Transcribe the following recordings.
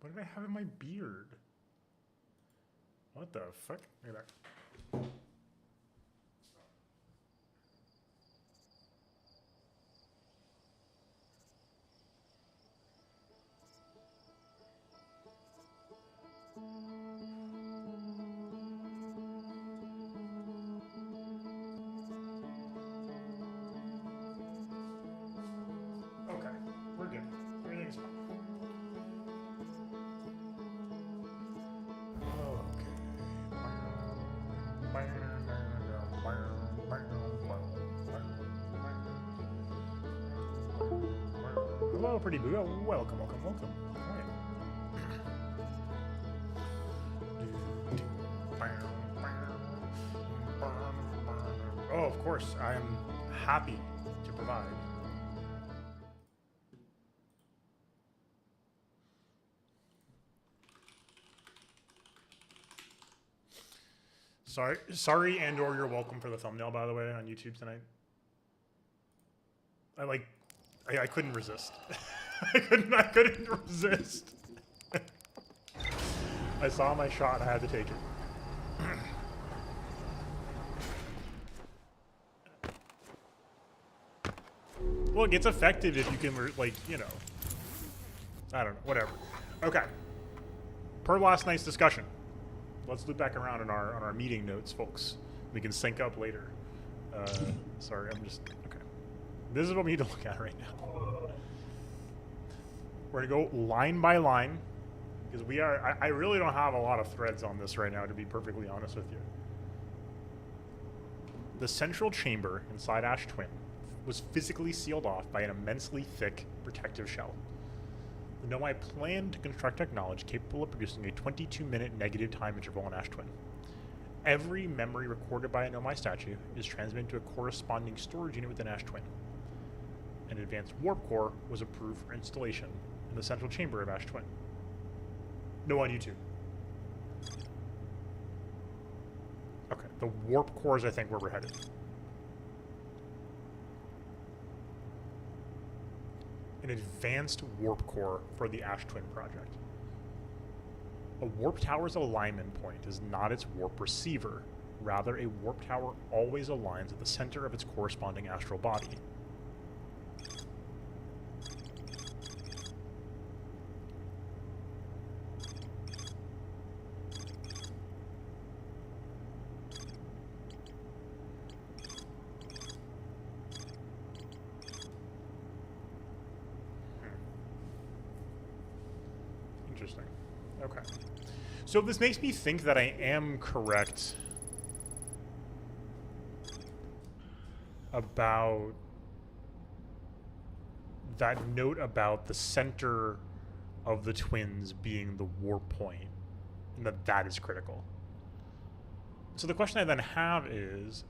What did I have in my beard? What the fuck? Look at that. Okay, we're good. Everything's fine. Hello, pretty boo. Welcome, welcome, welcome. Oh, of course, I am happy to provide. Sorry, and/or you're welcome for the thumbnail, by the way, on YouTube tonight. I couldn't resist. I couldn't resist. I saw my shot. I had to take it. Look, it's effective if you can, like, you know. I don't know. Whatever. Okay. Per last night's discussion, let's loop back around on our meeting notes, folks. We can sync up later. Sorry, I'm just okay. This is what we need to look at right now. We're gonna go line by line because we are. I really don't have a lot of threads on this right now, to be perfectly honest with you. The central chamber inside Ash Twin was physically sealed off by an immensely thick protective shell. The Nomai planned to construct technology capable of producing a 22-minute negative time interval on Ash Twin. Every memory recorded by a Nomai statue is transmitted to a corresponding storage unit within Ash Twin. An advanced warp core was approved for installation in the central chamber of Ash Twin. No on YouTube. Okay, the warp core is, I think, where we're headed. An advanced warp core for the Ash Twin project. A warp tower's alignment point is not its warp receiver. Rather, a warp tower always aligns at the center of its corresponding astral body. Interesting. Okay. So this makes me think that I am correct about that note about the center of the twins being the warp point, and that is critical. So the question I then have is,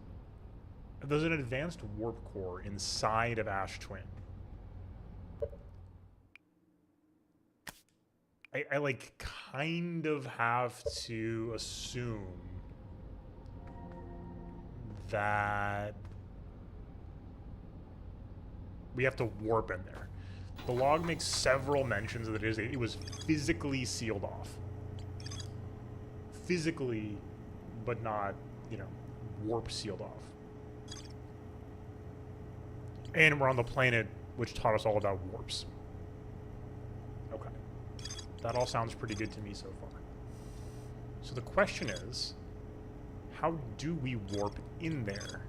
if there's an advanced warp core inside of Ash Twin, I like kind of have to assume that we have to warp in there. The log makes several mentions that it was physically sealed off. Physically, but not, you know, warp sealed off. And we're on the planet which taught us all about warps. Okay. That all sounds pretty good to me so far. So the question is, how do we warp in there?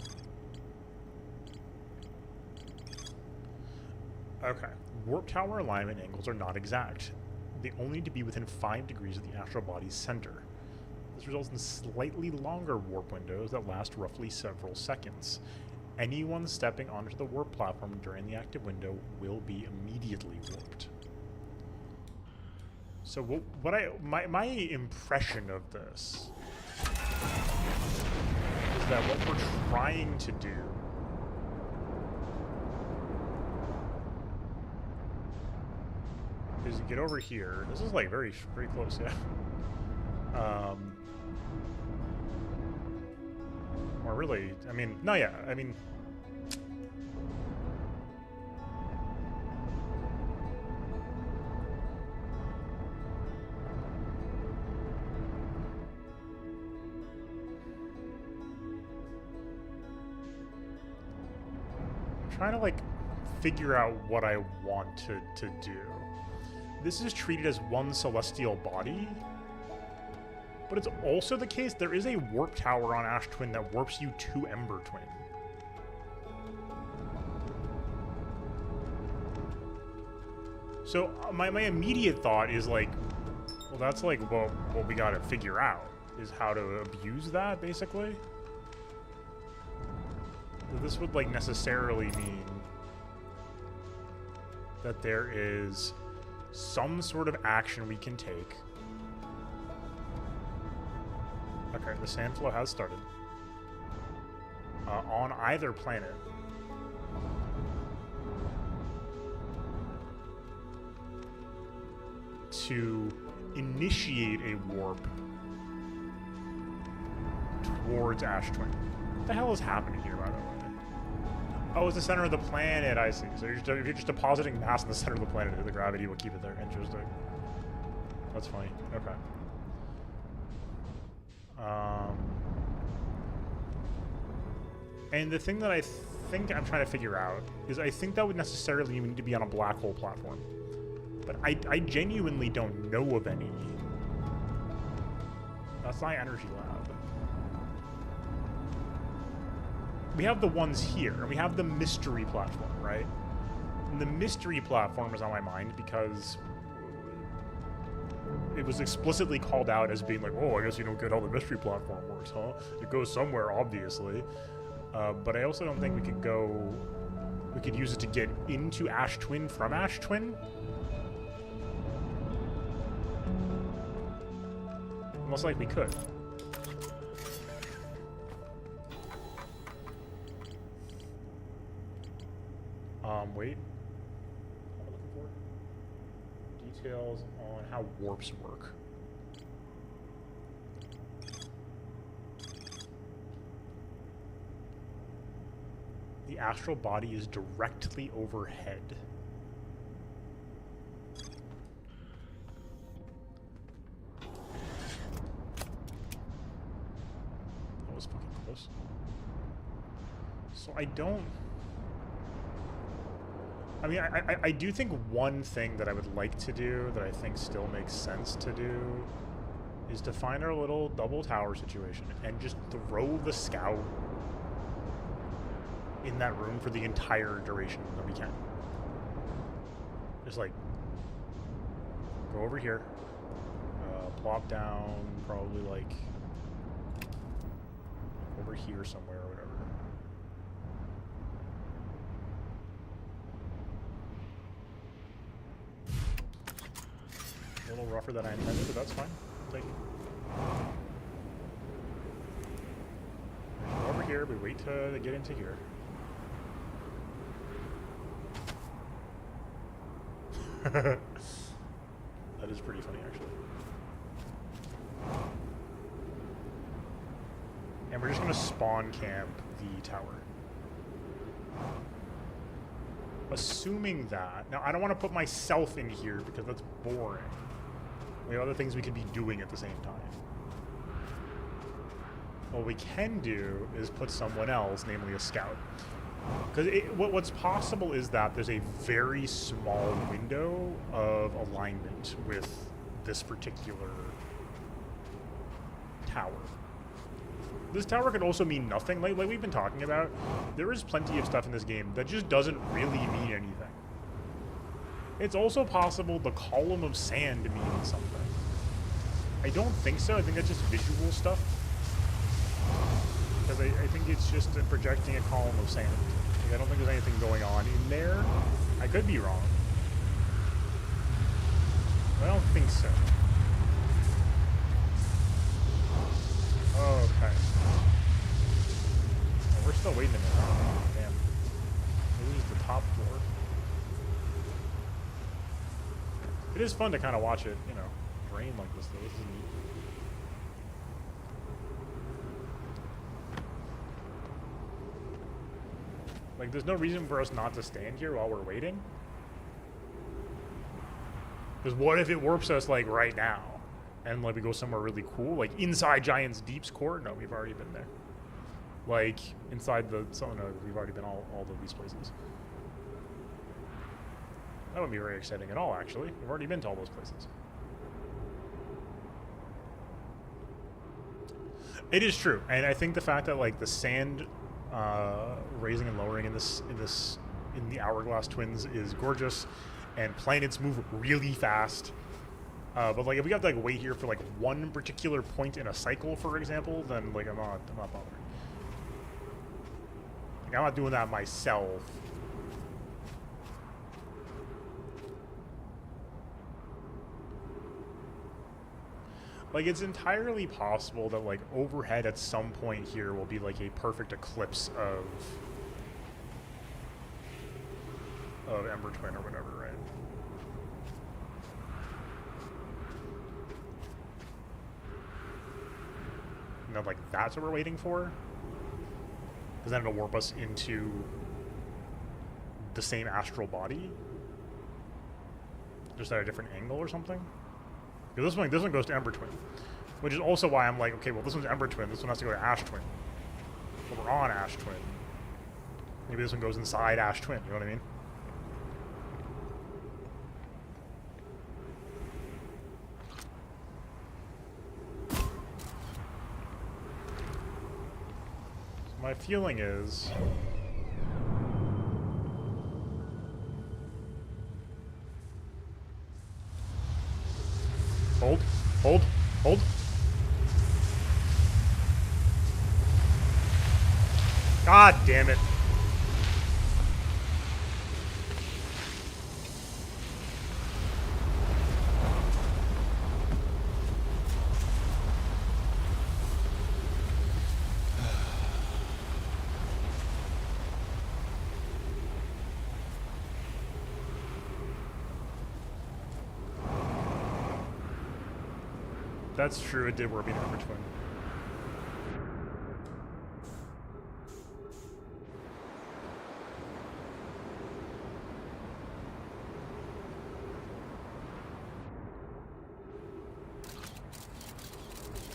Okay. Warp tower alignment angles are not exact. They only need to be within 5 degrees of the astral body's center. This results in slightly longer warp windows that last roughly several seconds. Anyone stepping onto the warp platform during the active window will be immediately warped. So my impression of this is that what we're trying to do is get over here. This is like very close, yeah. Or really, I mean, no, yeah, I mean, trying to like figure out what I want to do. This is treated as one celestial body, but it's also the case there is a warp tower on Ash Twin that warps you to Ember Twin. So my immediate thought is like, well, that's like what we gotta figure out is how to abuse that, basically. This would like necessarily mean that there is some sort of action we can take. Okay, the sand flow has started. On either planet. To initiate a warp towards Ash Twin. What the hell is happening here, by the way? Oh, it's the center of the planet, I see. So you're just depositing mass in the center of the planet, the gravity will keep it there. Interesting. That's funny. Okay. And the thing that I think I'm trying to figure out is I think that would necessarily need to be on a black hole platform. But I genuinely don't know of any. That's my energy lab. We have the ones here, and we have the mystery platform, right? And the mystery platform is on my mind because it was explicitly called out as being like, oh, I guess you don't get how the mystery platform works, huh? It goes somewhere, obviously. But I also don't think we could use it to get into Ash Twin from Ash Twin. Most likely we could. Wait. What am I looking for? Details on how warps work. The astral body is directly overhead. That was fucking close. So I don't... I mean, I do think one thing that I would like to do that I think still makes sense to do is to find our little double tower situation and just throw the scout in that room for the entire duration that we can. Just like go over here, plop down, probably like over here somewhere or whatever. A little rougher than I intended, but that's fine. I'll take it. Go over here, we wait to get into here. That is pretty funny, actually. And we're just going to spawn camp the tower. Assuming that... Now, I don't want to put myself in here because that's boring. We have other things we could be doing at the same time. What we can do is put someone else, namely a scout. Because what's possible is that there's a very small window of alignment with this particular tower. This tower could also mean nothing, like we've been talking about. There is plenty of stuff in this game that just doesn't really mean anything. It's also possible the column of sand means something. I don't think so. I think that's just visual stuff. Because I think it's just projecting a column of sand. Like, I don't think there's anything going on in there. I could be wrong. I don't think so. Okay. Well, we're still waiting a minute. Oh, damn. This is the top floor. It is fun to kind of watch it, you know, drain like this, though. This is neat. Like, there's no reason for us not to stand here while we're waiting. Because what if it warps us, like, right now? And, like, we go somewhere really cool? Like, inside Giant's Deep's core? No, we've already been there. Like, inside the... So, no, we've already been all of these places. That wouldn't be very exciting at all, actually. We've already been to all those places. It is true, and I think the fact that, like, the sand raising and lowering in the Hourglass Twins is gorgeous, and planets move really fast. But like, if we have to like wait here for like one particular point in a cycle, for example, then like I'm not bothering. Like, I'm not doing that myself. Like, it's entirely possible that like overhead at some point here will be like a perfect eclipse of Ember Twin or whatever, right? And then, like, that's what we're waiting for? Because then it'll warp us into the same astral body? Just at a different angle or something? Because this one goes to Ember Twin. Which is also why I'm like, okay, well, this one's Ember Twin. This one has to go to Ash Twin. But we're on Ash Twin. Maybe this one goes inside Ash Twin, you know what I mean? My feeling is... Hold, hold, hold. God damn it. That's true, it did warp me to Ember Twin.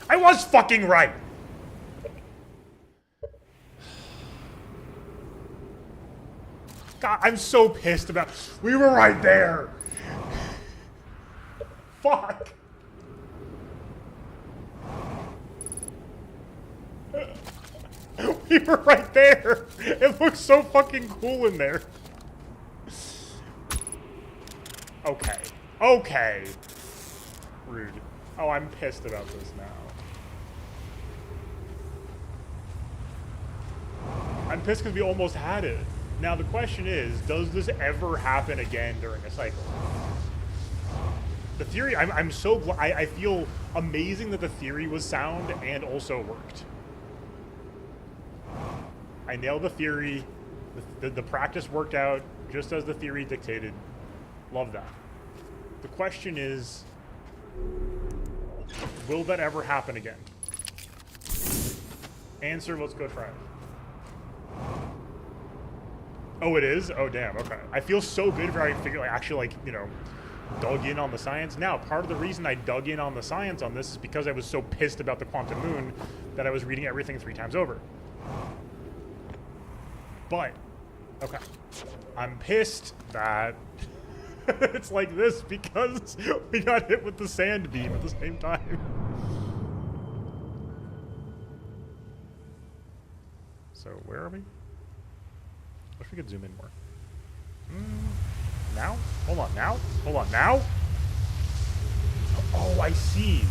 I was fucking right! God, I'm so pissed about... We were right there! Fuck! We were right there! It looks so fucking cool in there. Okay. Okay. Rude. Oh, I'm pissed about this now. I'm pissed because we almost had it. Now the question is, does this ever happen again during a cycle? The theory, I'm so glad, I feel amazing that the theory was sound and also worked. I nailed the theory, the practice worked out just as the theory dictated. Love that. The question is, will that ever happen again? Answer, let's go try it. Oh, it is? Oh, damn, okay. I feel so good for having figured, like, actually, like, you know, dug in on the science. Now, part of the reason I dug in on the science on this is because I was so pissed about the quantum moon that I was reading everything 3 times over. But, okay. I'm pissed that it's like this because we got hit with the sand beam at the same time. So, where are we? I wish we could zoom in more. Now? Hold on, now? Hold on, now? Oh, I see.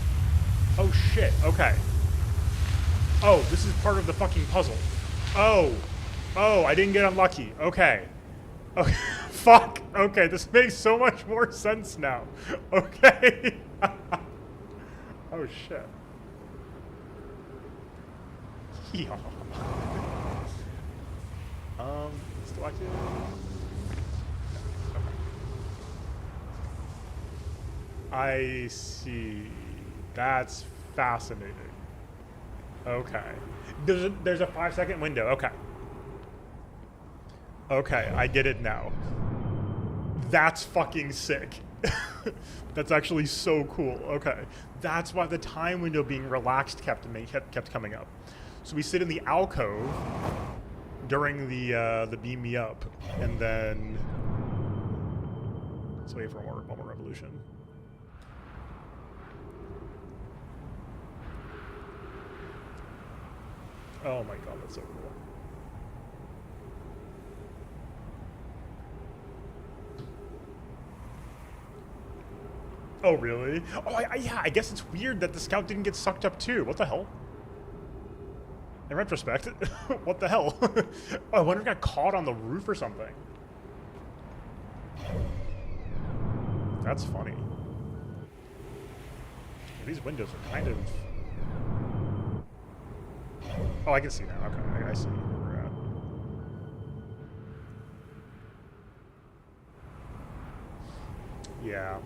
Oh, shit, okay. Oh, this is part of the fucking puzzle. Oh. Oh, I didn't get unlucky. Okay. Okay. Fuck. Okay, this makes so much more sense now. Okay. Oh, shit. Yeah. Still active? Okay. I see. That's fascinating. Okay. There's a 5-second window. Okay. Okay, I get it now. That's fucking sick. That's actually so cool. Okay. That's why the time window being relaxed kept coming up. So we sit in the alcove during the beam me up, and then let's wait for one more revolution. Oh my god, that's so cool. Oh really? Oh yeah, I guess it's weird that the scout didn't get sucked up too. What the hell? In retrospect, what the hell? Oh, I wonder if it got caught on the roof or something. That's funny. These windows are kind of... Oh, I can see now. Okay, I see where we're at. Yeah.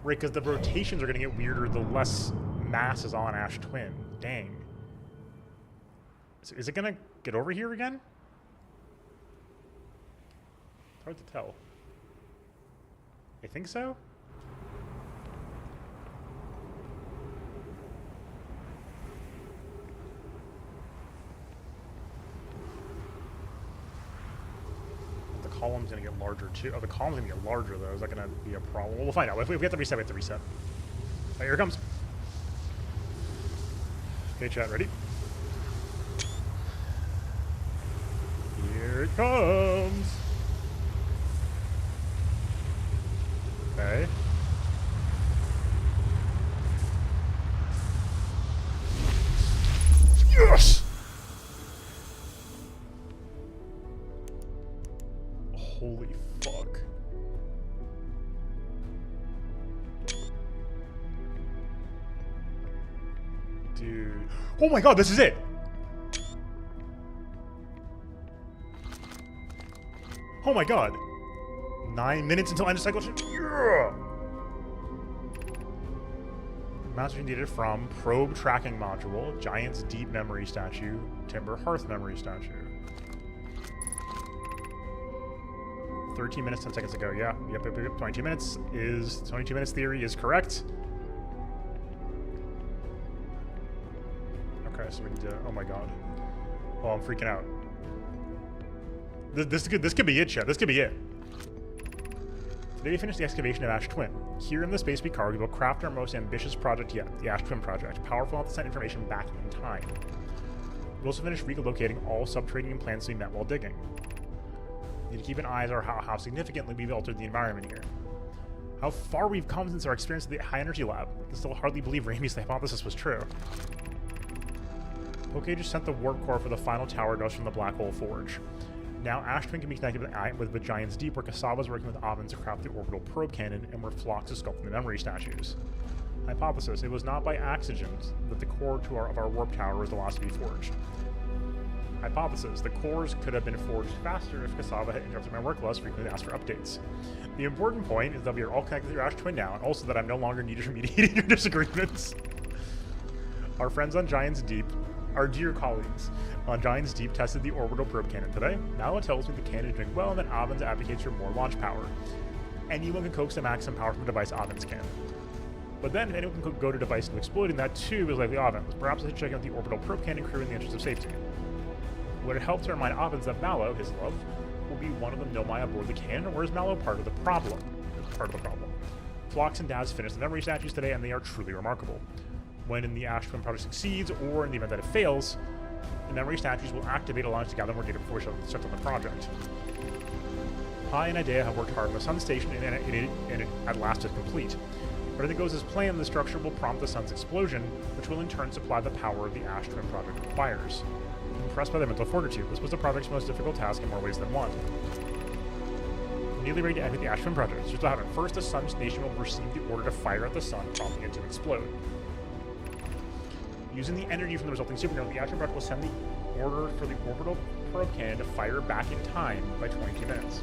Right, because the rotations are going to get weirder the less mass is on Ash Twin. Dang. Is it going to get over here again? It's hard to tell. I think so? The column's going to get larger too. Oh, the column's going to get larger though. Is that going to be a problem? Well, we'll find out. If we have to reset, we have to reset. Right, here it comes. Okay, chat, ready? Here it comes. Okay. Yes! Holy fuck. Dude. Oh my god, this is it! Oh my god. 9 minutes until end of cycle. Yeah! Master needed from Probe Tracking Module, Giant's Deep Memory Statue, Timber Hearth Memory Statue. 13 minutes, 10 seconds ago. Yeah, yep. 22 minutes is... 22 minutes theory is correct. Okay, so we need to... Oh my god. Oh, I'm freaking out. This could be it, chat. This could be it. Today we finished the excavation of Ash Twin. Here in the Space Picard, we will craft our most ambitious project yet, the Ash Twin Project, powerful enough to send information back in time. We'll also finish relocating all subterranean plants we met while digging. We need to keep an eye on how significantly we've altered the environment here. How far we've come since our experience at the High Energy Lab. We can still hardly believe Raimi's hypothesis was true. Poke just sent the warp core for the final tower dust from the Black Hole Forge. Now Ash Twin can be connected with Giant's Deep, where Kasava's working with Avin to craft the orbital probe cannon, and where Phlox is sculpting the memory statues. Hypothesis: it was not by accident that the core of our warp tower was the last to be forged. Hypothesis: the cores could have been forged faster if Kasava had interrupted my work less frequently to ask for updates. The important point is that we are all connected to your Ash Twin now, and also that I'm no longer needed for mediating your disagreements. Our friends on Giant's Deep, our dear colleagues on Giant's Deep, tested the orbital probe cannon today. Now it tells me the cannon is doing well and that Avins advocates for more launch power. Anyone can coax the maximum power from a device Avins can. But then if anyone can go to device and exploiting that too is likely Avins. Perhaps I should check out the orbital probe cannon crew in the interest of safety. Would it help to remind Avins that Mallow, his love, will be one of the Nomai aboard the cannon, or is Mallow part of the problem? Phlox and Daz finished the memory statues today, and they are truly remarkable. When in the Ash Twin project succeeds, or in the event that it fails, the memory statues will activate, allowing us to gather more data before we start on the project. Pi and Idea have worked hard on the Sun Station, and it at last is complete. But if it goes as planned, the structure will prompt the Sun's explosion, which will in turn supply the power the Ash Twin project requires. I'm impressed by their mental fortitude. This was the project's most difficult task in more ways than one. We're nearly ready to end the Ash Twin project. Just to have it. First, the Sun Station will receive the order to fire at the Sun, prompting it to explode. Using the energy from the resulting supernova, the Ash Twin project will send the order for the orbital probe cannon to fire back in time by 22 minutes.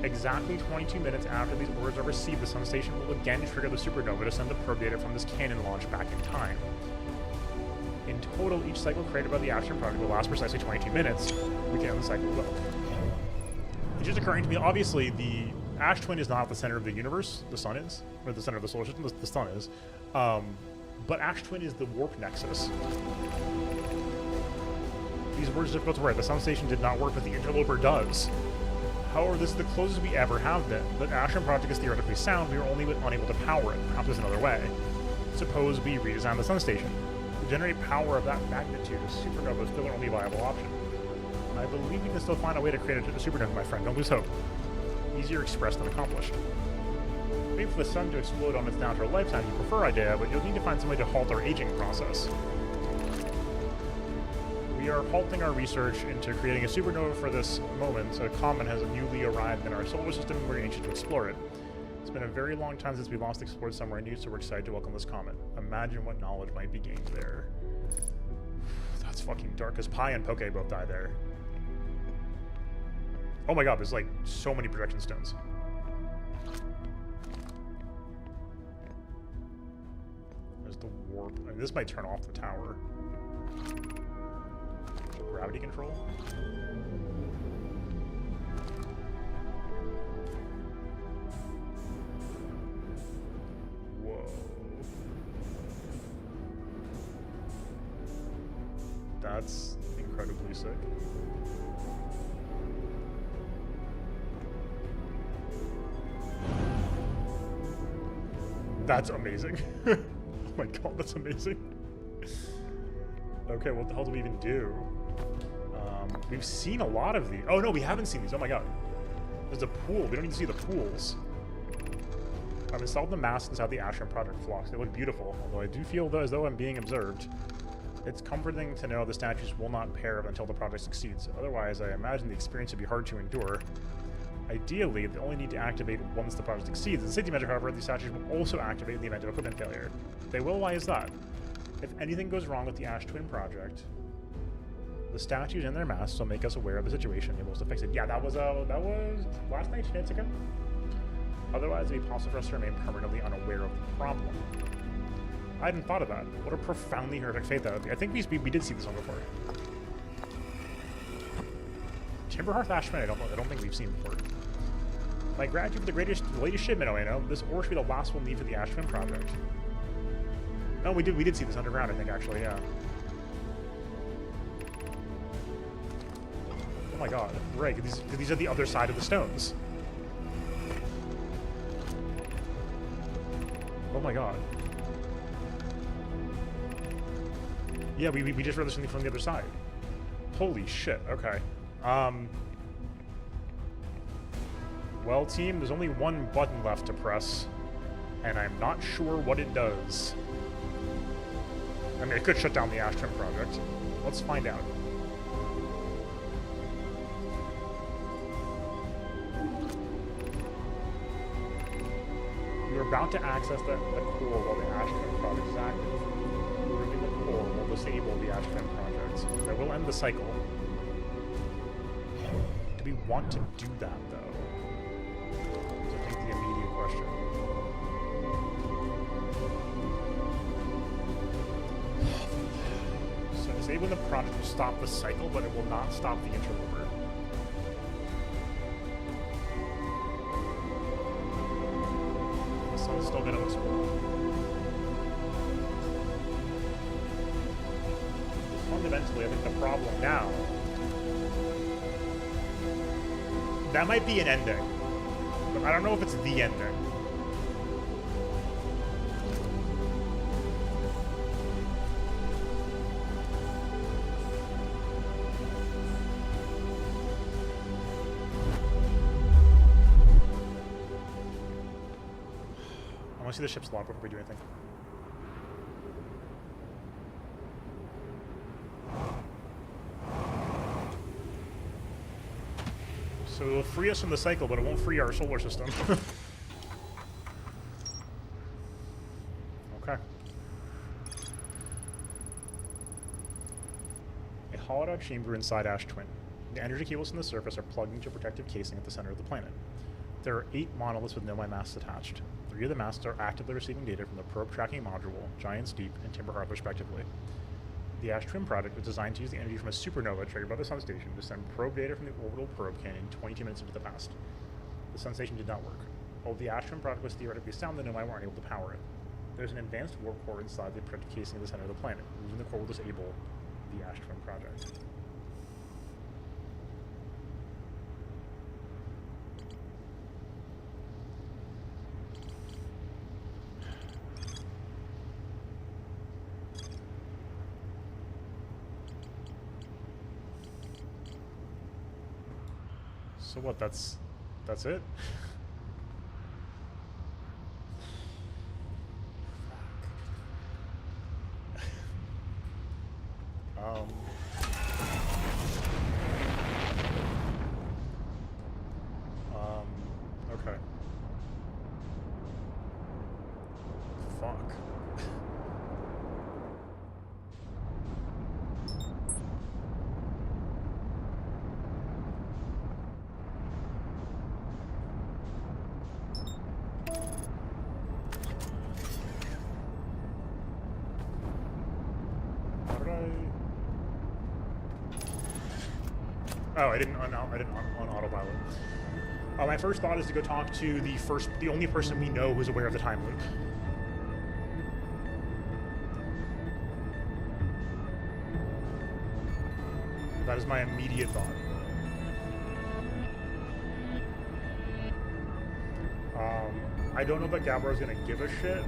Exactly 22 minutes after these orders are received, the Sun Station will again trigger the supernova to send the probe data from this cannon launch back in time. In total, each cycle created by the Ash Twin project will last precisely 22 minutes. We can end the cycle well. It's just occurring to me, obviously, the Ash Twin is not at the center of the universe. The Sun is. Or the center of the solar system. The Sun is. But Ash Twin is the warp nexus. These words are difficult to write. The Sun Station did not work, but the interloper does. However, this is the closest we ever have been. The Ashram project is theoretically sound, we are only unable to power it. Perhaps there's another way. Suppose we redesign the Sun Station. To generate power of that magnitude, a supernova is still our only viable option. I believe we can still find a way to create a supernova, my friend. Don't lose hope. Easier expressed than accomplished. Wait for the sun to explode on its natural lifetime, you prefer idea, but you'll need to find some way to halt our aging process. We are halting our research into creating a supernova for this moment, so a comet has newly arrived in our solar system and we're anxious to explore it. It's been a very long time since we last explored somewhere new, so we're excited to welcome this comet. Imagine what knowledge might be gained there. That's fucking dark as pie and Poke both die there. Oh my god, there's like so many projection stones. There's the warp. I mean, this might turn off the tower. Gravity control? Whoa. That's incredibly sick. That's amazing. Oh my god, that's amazing. Okay, what the hell do we even do? We've seen a lot of these. Oh no, we haven't seen these. Oh my god. There's a pool. We don't need to see the pools. I've installed the masts inside the Ashram Project flocks. They look beautiful, although I do feel as though I'm being observed. It's comforting to know the statues will not pair until the project succeeds. Otherwise, I imagine the experience would be hard to endure. Ideally, they only need to activate once the project succeeds. As a safety measure, however, these statues will also activate in the event of equipment failure. They will? Why is that? If anything goes wrong with the Ash Twin project, the statues and their masks will make us aware of the situation and able to fix it. Yeah, that was last night's Shinsekai. Otherwise, it'd be possible for us to remain permanently unaware of the problem. I hadn't thought of that. What a profoundly horrific fate that would be. I think we did see this one before. Timberhearth Ashman, I don't think we've seen before. My gratitude for the latest shipment, Oeno. This ore should be the last we'll need for the Ash Twin project. No, we did see this underground, I think, actually, yeah. Oh my god, right, these are the other side of the stones. Oh my god. Yeah, we just read this from the other side. Holy shit, okay. Well, team, there's only one button left to press, and I'm not sure what it does. I mean, it could shut down the Ash Twin project. Let's find out. You're about to access the core while the Ash Twin project is active. Removing the core will disable the Ash Twin project. That will end the cycle. Do we want to do that, though? Is I think the immediate question. So disabling the project will stop the cycle, but it will not stop the interloper. The sun's still going to explode. Fundamentally, I think the problem now... That might be an ending, but I don't know if it's the ending. I want to see the ship's log before we do anything. So it will free us from the cycle, but it won't free our solar system. Okay. A hollowed-out chamber inside Ash Twin. The energy cables from the surface are plugged into a protective casing at the center of the planet. There are 8 monoliths with nomai masts attached. 3 of the masts are actively receiving data from the probe tracking module, Giant's Deep, and Timberhearth respectively. The Ash Twin project was designed to use the energy from a supernova triggered by the Sun Station to send probe data from the orbital probe cannon 22 minutes into the past. The Sun Station did not work. Although the Ash Twin project was theoretically sound, the nomai weren't able to power it. There's an advanced warp core inside the protective casing at the center of the planet. Removing the core will disable the Ash Twin project. So what? That's it? Okay. Fuck. How did I... Oh, I didn't on autopilot. My first thought is to go talk to the only person we know who's aware of the time loop. That is my immediate thought. I don't know that Gabbro's gonna give a shit.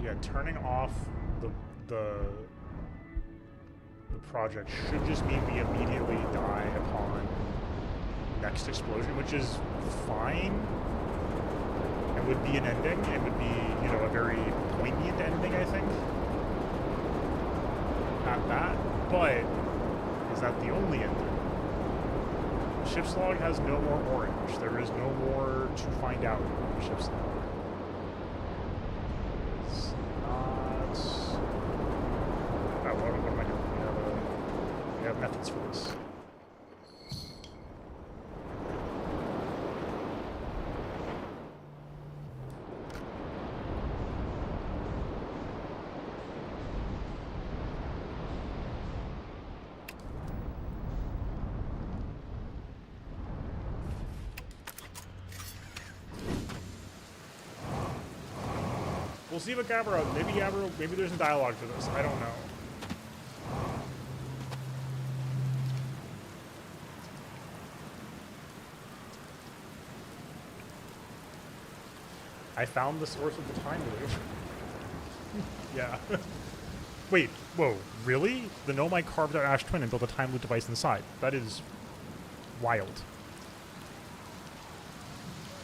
Yeah, turning off the project should just mean we immediately die upon next explosion, which is fine. It would be an ending. It would be, you know, a very poignant ending, I think. At that. But is that the only ending? Ship's log has no more orange. There is no more to find out on the ship's log. It's not... Oh, what am I doing? We have methods for this. We'll see what Gabbro. Maybe there's a dialogue to this. I don't know. I found the source of the time loop. Yeah. Wait, whoa, really? The Nomai carved out Ash Twin and built a time loop device inside. That is wild.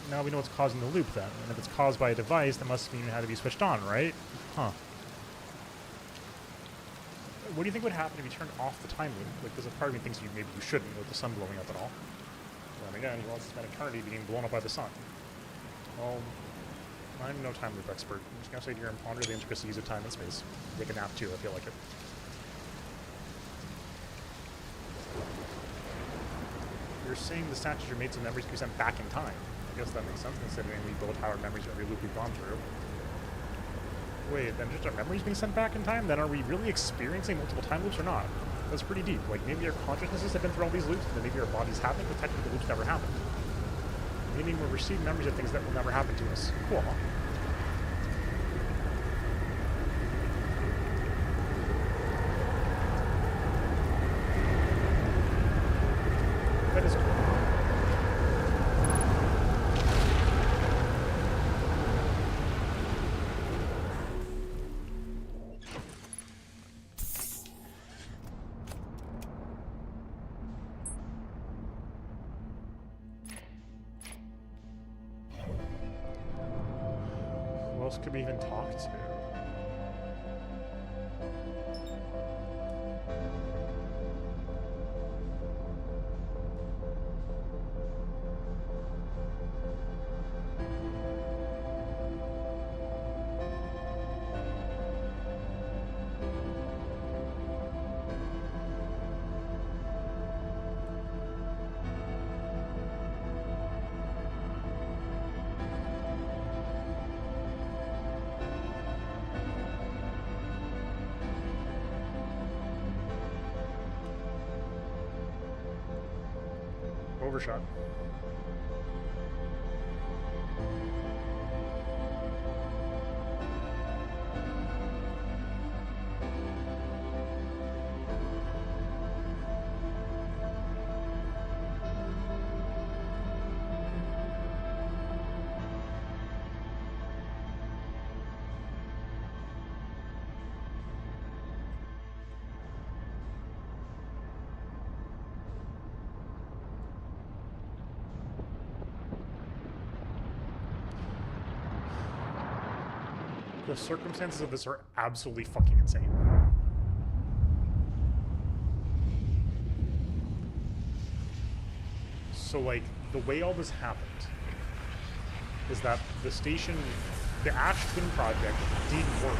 Now we know what's causing the loop then. And if it's caused by a device, that must mean it had to be switched on, right? Huh. What do you think would happen if you turned off the time loop? Like, there's a part of me thinks maybe you shouldn't with the sun blowing up and all. And again, he wants to spend eternity being blown up by the sun. Well, I'm no time loop expert. I'm just gonna sit here and ponder the intricacies of time and space. Take a nap too, I feel like it. You're saying the snatches your mates and memories can be sent back in time. I guess that makes sense considering we build our memories for every loop we've gone through. Wait, then just our memories being sent back in time? Then are we really experiencing multiple time loops or not? That's pretty deep. Like, maybe our consciousnesses have been through all these loops, and then maybe our bodies haven't, but technically the loops never happened. Meaning we're receiving memories of things that will never happen to us. Cool, huh? That is cool. Who else could we even talk to? overshot. The circumstances of this are absolutely fucking insane. So, like, the way all this happened is that the station, the Ash Twin project didn't work.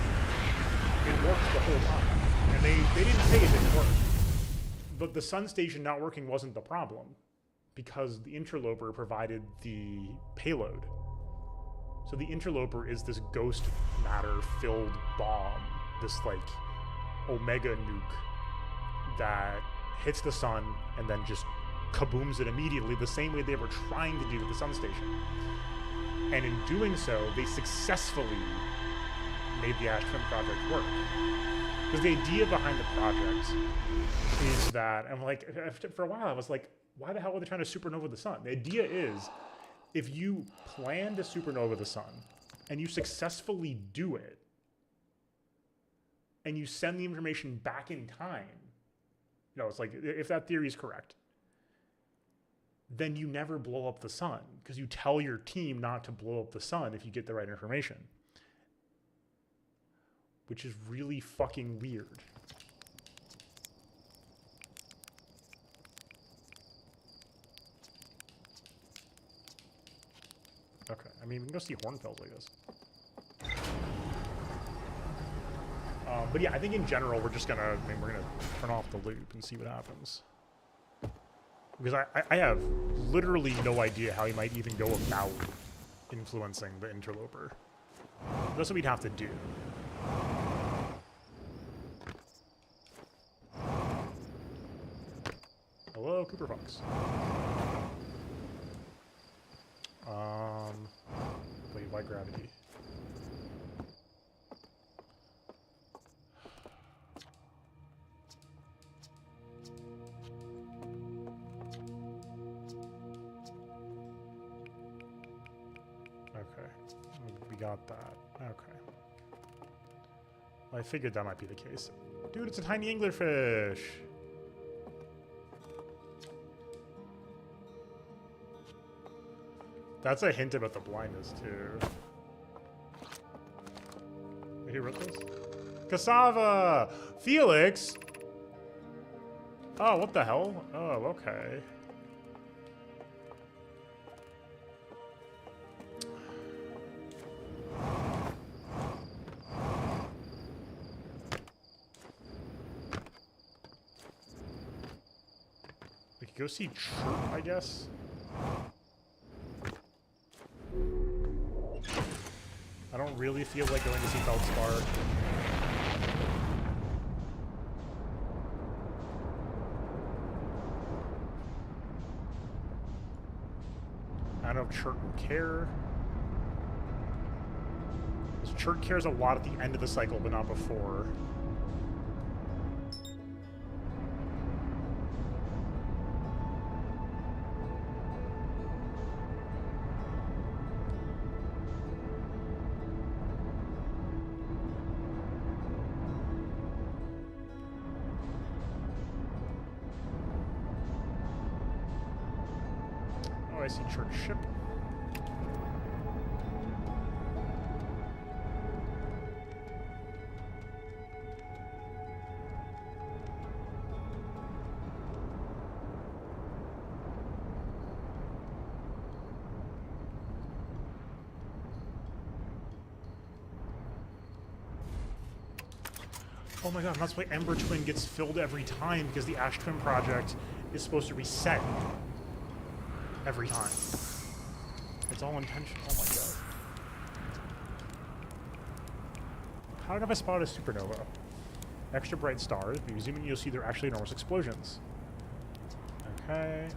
It worked the whole time. And they didn't say it didn't work. But the Sun Station not working wasn't the problem, because the interloper provided the payload. So the interloper is this ghost matter-filled bomb, this like omega nuke that hits the sun and then just kabooms it immediately, the same way they were trying to do with the Sun Station. And in doing so, they successfully made the Ash Twin project work. Because the idea behind the project is that, and like, for a while I was like, why the hell are they trying to supernova the sun? The idea is, if you plan to supernova the sun and you successfully do it, and you send the information back in time, you know, it's like, if that theory is correct, then you never blow up the sun, because you tell your team not to blow up the sun if you get the right information. Which is really fucking weird. Okay, I mean, we can go see Hornfels, I guess. But yeah, I think in general, we're just gonna, I mean, we're gonna turn off the loop and see what happens. Because I have literally no idea how he might even go about influencing the interloper. That's what we'd have to do. Hello, Cooper Fox. Wait, why gravity? Okay, we got that. Okay. Well, I figured that might be the case. Dude, it's a tiny anglerfish! That's a hint about the blindness, too. Wait, who wrote this? Cassava! Felix! Oh, what the hell? Oh, okay. We could go see Chirp, I guess. I don't really feel like going to see Feldspar. I don't know if Chirp will care. Chirp cares a lot at the end of the cycle, but not before. Oh, I see Church ship. Oh my god, and that's why Ember Twin gets filled every time, because the Ash Twin project is supposed to reset every time. It's all intentional. Oh my god. How did I spot a supernova? Extra bright stars. If you zoom in, you'll see they're actually enormous explosions. Okay.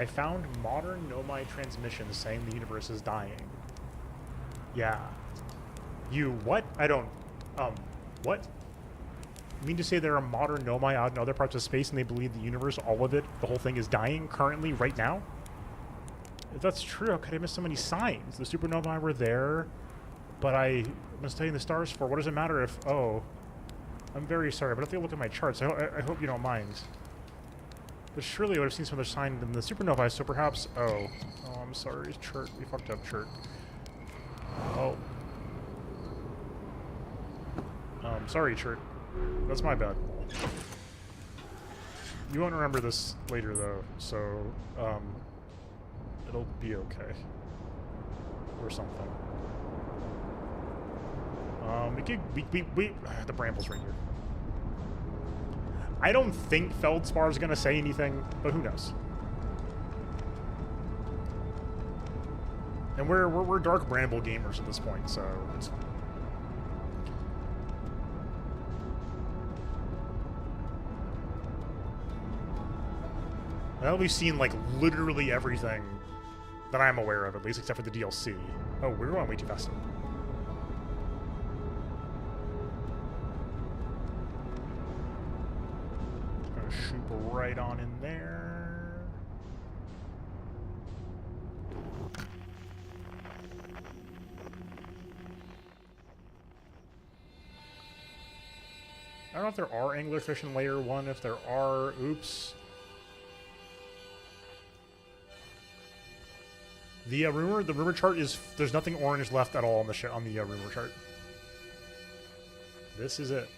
I found modern Nomai transmissions saying the universe is dying. Yeah. You what? I don't... what? You mean to say there are modern Nomai out in other parts of space and they believe the universe, all of it, the whole thing is dying currently, right now? If that's true, how could I miss so many signs? The supernovae were there, but I've been studying the stars for... What does it matter if... Oh. I'm very sorry, but if they look at my charts, I hope you don't mind. But surely I would have seen some other sign than the supernovae, so perhaps... Oh. Oh, I'm sorry, Chert. We fucked up, Chert. Oh. Sorry, Chert. That's my bad. You won't remember this later, though, so, it'll be okay. Or something. The bramble's right here. I don't think Feldspar's gonna say anything, but who knows? And we're Dark Bramble gamers at this point, so it's... Well, we've seen, like, literally everything that I'm aware of, at least, except for the DLC. Oh, we're going way too fast. Gonna shoot right on in there. I don't know if there are anglerfish in Layer 1. If there are, oops. The rumor chart is there's nothing orange left at all on the rumor chart. This is it.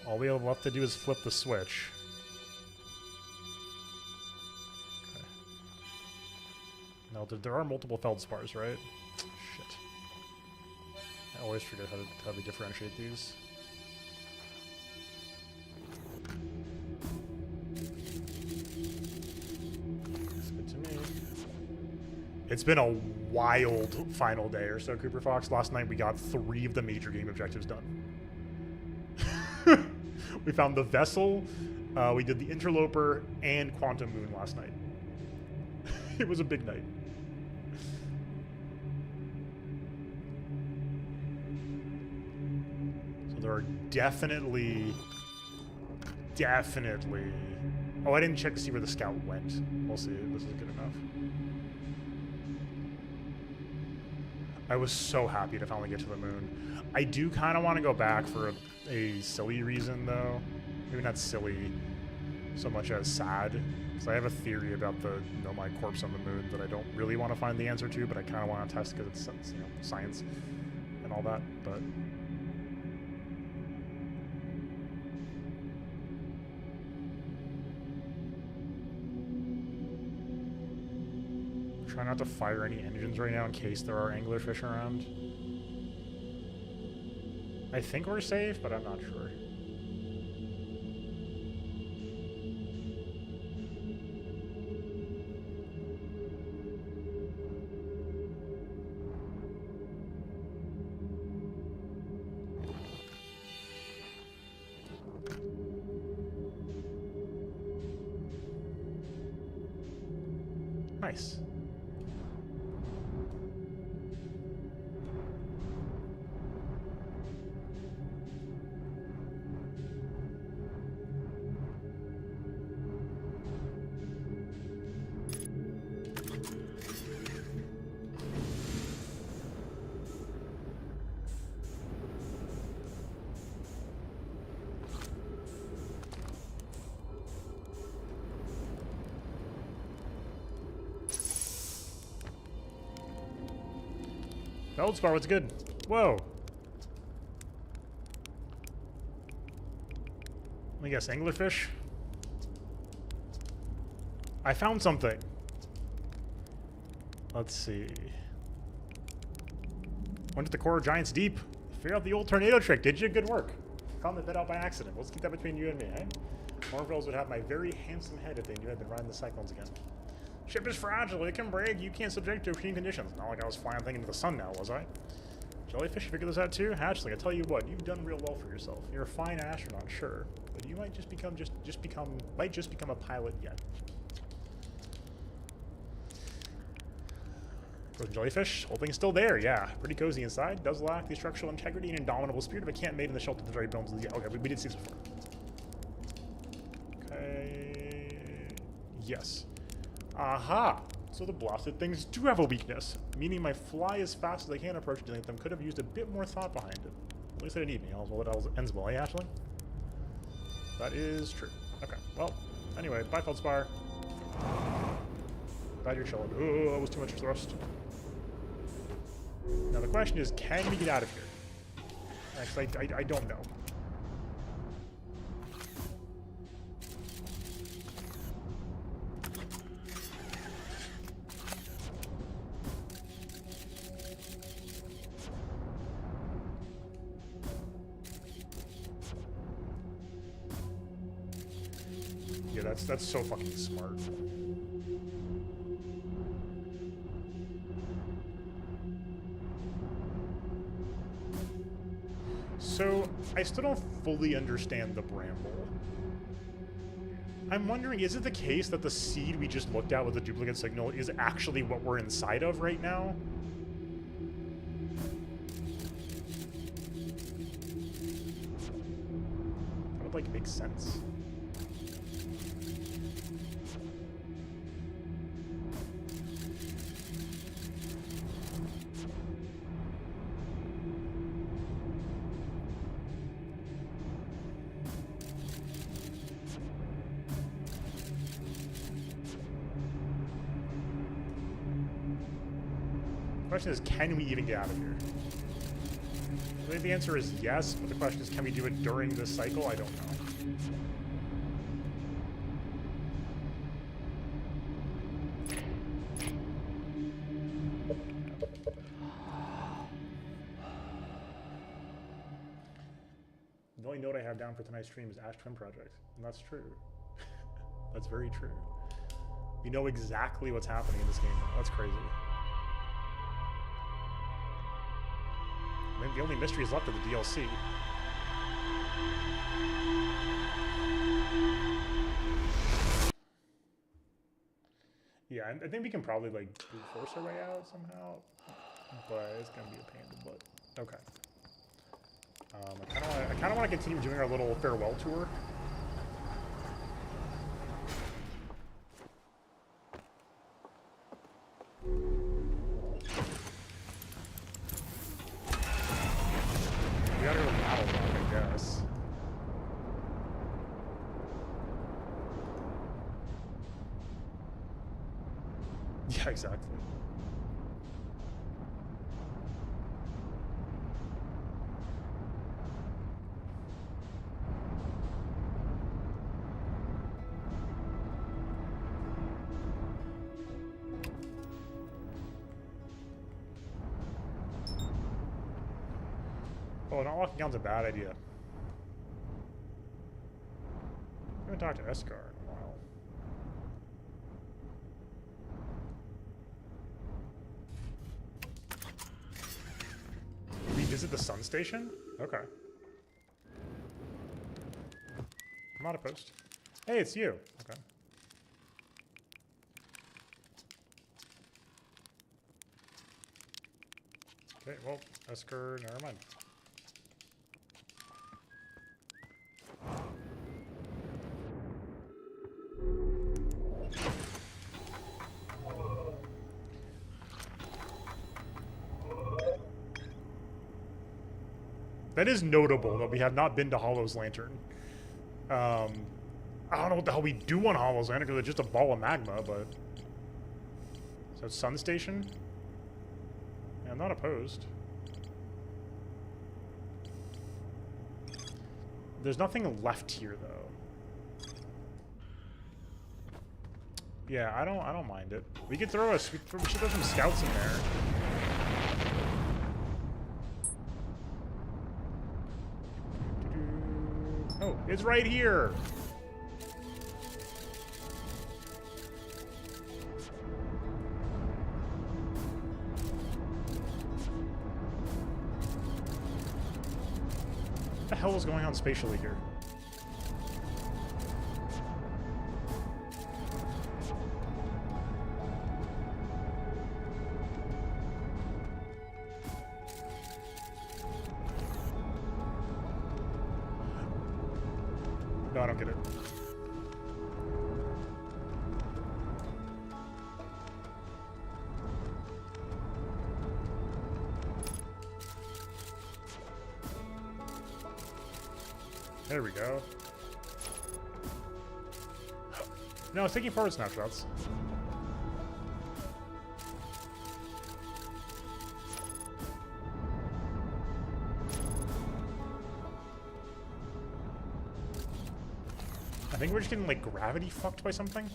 All we have left to do is flip the switch. Okay. Now there are multiple feldspars, right? Shit. I always forget how to differentiate these. It's been a wild final day or so, Cooper Fox. Last night we got 3 of the major game objectives done. We found the vessel, we did the interloper, and Quantum Moon last night. It was a big night. So there are definitely... Oh, I didn't check to see where the scout went. We'll see if this is good enough. I was so happy to finally get to the moon. I do kind of want to go back for a silly reason, though. Maybe not silly so much as sad. Because I have a theory about the Nomai corpse on the moon that I don't really want to find the answer to, but I kind of want to test because it's science and all that. But try not to fire any engines right now in case there are anglerfish around. I think we're safe, but I'm not sure. Nice. Feldspar, what's good? Whoa. Let me guess, anglerfish? I found something. Let's see. Went to the core of Giants Deep. Figured out the old tornado trick, did you? Good work. Found the bed out by accident. Let's keep that between you and me, eh? Marvels would have my very handsome head if they knew I'd been riding the cyclones again. Ship is fragile, it can break, you can't subject to extreme conditions. Not like I was flying thing into the sun now, was I? Jellyfish, figure this out too? Hatchling, I tell you what, you've done real well for yourself. You're a fine astronaut, sure, but you might just become a pilot yet. Frozen jellyfish, whole thing's still there, yeah. Pretty cozy inside. Does lack the structural integrity and indomitable spirit of a camp made in the shelter of the very bones of the... Okay, we did see this before. Okay... Yes. Aha! So the blasted things do have a weakness, meaning my fly as fast as I can approach dealing with them could have used a bit more thought behind it. At least I didn't eat me. What else ends well, eh, Ashling? That is true. Okay, well, anyway, bye, Feldspar. Glad you're chilling. Ooh, that was too much thrust. Now the question is, can we get out of here? Actually, I don't know. Yeah, that's so fucking smart. So, I still don't fully understand the bramble. I'm wondering, is it the case that the seed we just looked at with the duplicate signal is actually what we're inside of right now? That would, like, make sense. The question is, can we even get out of here? I think the answer is yes, but the question is, can we do it during this cycle? I don't know. The only note I have down for tonight's stream is Ash Twin Project, and that's true. That's very true. We know exactly what's happening in this game. That's crazy. I mean, the only mystery is left of the DLC. Yeah, I think we can probably like brute force our way out somehow, but it's gonna be a pain in the butt. Okay. I kind of want to continue doing our little farewell tour. We gotta go to Battle Rock, I guess. Yeah, exactly. Oh, not locking down's a bad idea. I haven't talked to Eskar in a while. Revisit the Sun Station? Okay. I'm not opposed. Hey, it's you. Okay. Okay, well, Eskar, never mind. That is notable that we have not been to Hollow's Lantern. I don't know what the hell we do on Hollow's Lantern because it's just a ball of magma, but... So Sun Station? Yeah, I'm not opposed. There's nothing left here, though. Yeah, I don't mind it. We could throw we should throw some scouts in there. Oh, it's right here. What the hell is going on spatially here? No, I don't get it. There we go. No, it's taking forward snapshots. I think we're just getting, like, gravity fucked by something.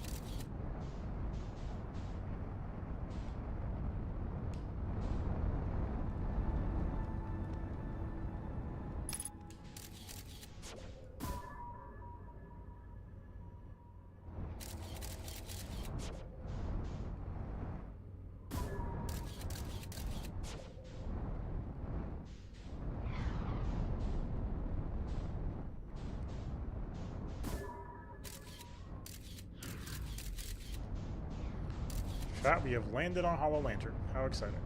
That we have landed on Hollow Lantern. How exciting.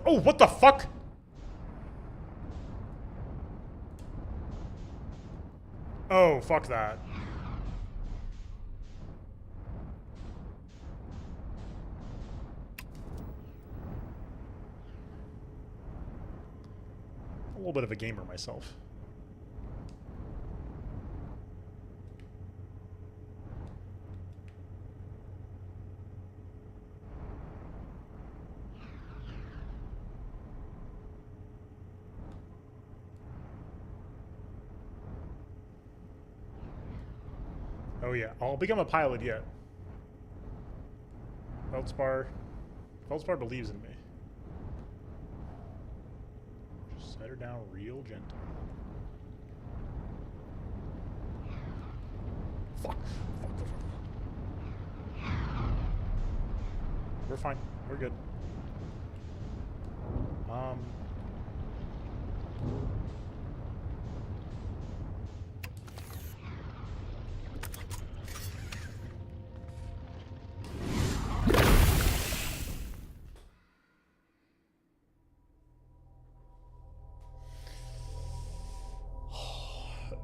Oh, what the fuck? Oh, fuck that. A little bit of a gamer myself. Oh yeah, I'll become a pilot yet. Feldspar believes in me. Just set her down real gentle. Fuck. We're fine. We're good.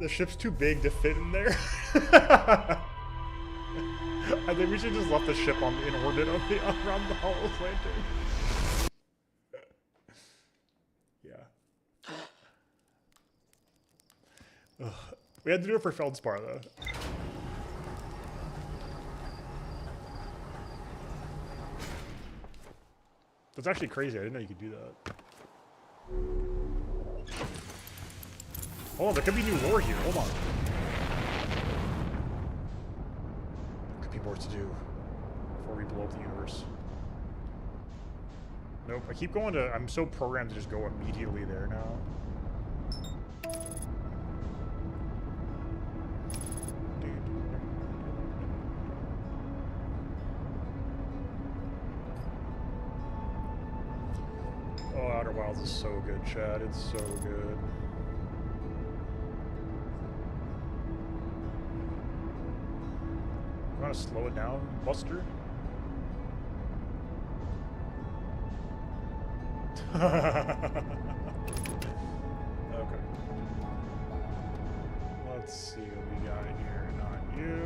The ship's too big to fit in there. I think we should just left the ship in orbit around the Hollow Lantern. Yeah. Ugh. We had to do it for Feldspar, though. That's actually crazy. I didn't know you could do that. Hold on, there could be new lore here. Hold on. Could be more to do before we blow up the universe. Nope, I keep going to... I'm so programmed to just go immediately there now. Oh, Outer Wilds is so good, Chad. It's so good. You want to slow it down, Buster? Okay. Let's see what we got here. Not you.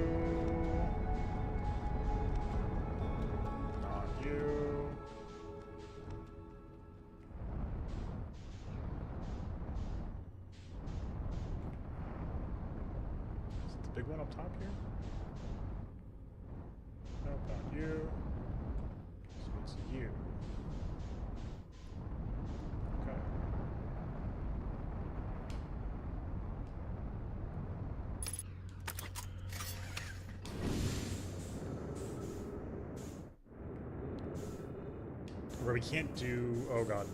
Not you. Is it the big one up top here? Nope, not you. So it's you. Okay. Where we can't do... Oh, God.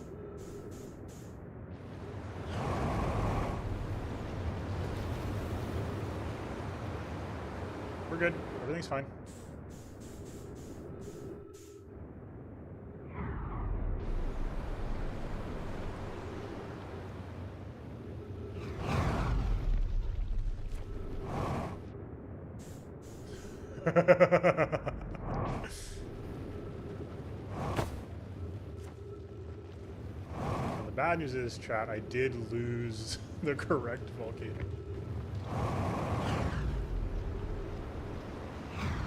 We're good. Everything's fine. bad news is, chat, I did lose the correct volcano.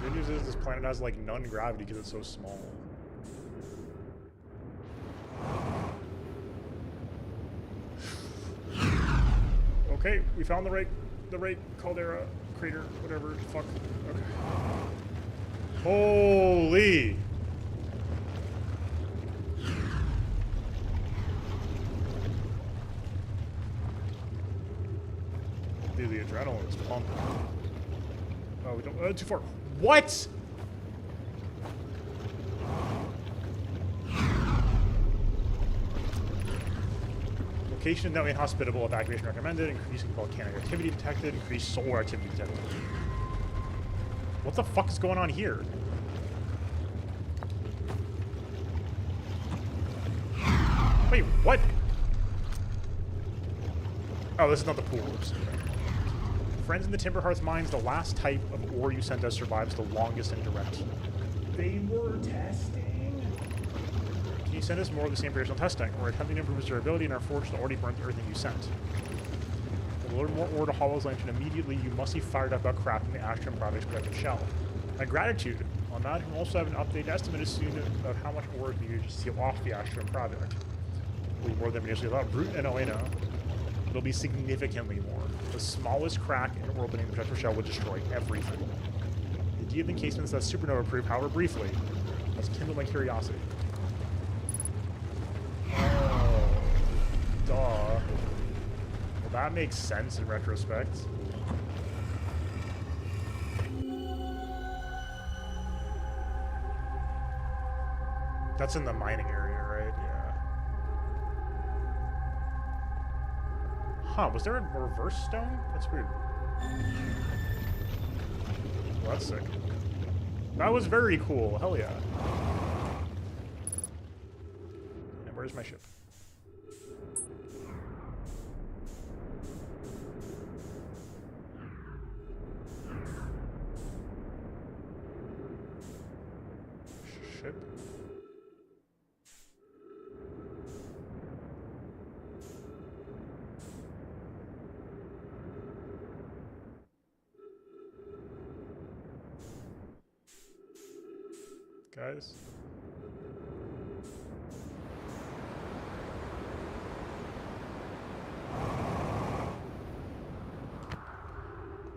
Good news is this planet has like none gravity because it's so small. Okay, we found the right caldera crater, whatever. Fuck. Okay. Holy. Dude, the adrenaline is pumping. Oh, we don't. Too far. What? Location now inhospitable. Evacuation recommended. Increasing volcanic activity detected. Increased solar activity detected. What the fuck is going on here? Wait, what? Oh, this is not the pools. Friends in the Timberhearth mines, the last type of ore you sent us survives the longest and direct. They were testing. Can you send us more of the same operational testing? We're attempting to improve its durability, and our forge has already burnt everything you sent. To load more ore to Hollow's Lantern immediately, you must be fired up about crafting the Astrum Project's protected shell. My gratitude. On that, we'll also have an updated estimate as soon of how much ore is needed to seal off the Astrum Project. Will be more than initially thought. Brute and Elena. It'll be significantly more. The smallest crack in ore opening the protector shell would destroy everything. The idea of encasements that's supernova proof, however briefly, has kindled my curiosity. Oh, duh. Well, that makes sense in retrospect. That's in the mining area, right? Yeah. Huh, was there a reverse stone? That's weird. Well, that's sick. That was very cool. Hell yeah. And where's my ship? Ship? Guys.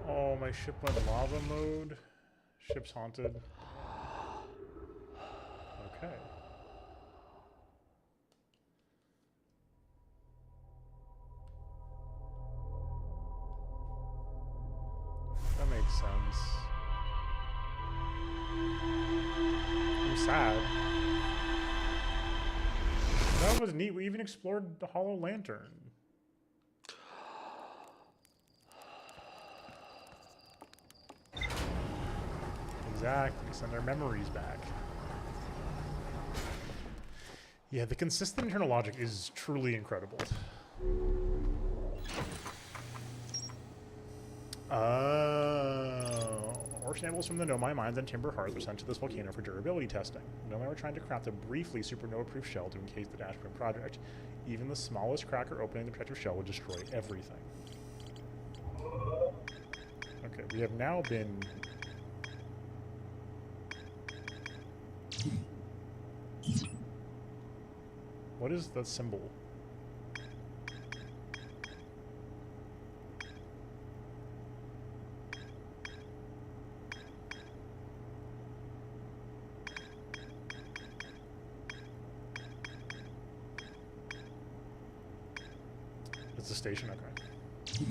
Oh, my ship went lava mode. Ship's haunted. Okay. That makes sense. I'm sad. That was neat. We even explored the Hollow Lantern. Exactly. Send our memories back. Yeah, the consistent internal logic is truly incredible. Ore samples from the Nomai mines and Timberhearth were sent to this volcano for durability testing. Nomai were trying to craft a briefly supernova-proof shell to encase the Ashburn project. Even the smallest cracker opening the protective shell would destroy everything. Okay, we have now been... What is that symbol? It's a station, okay.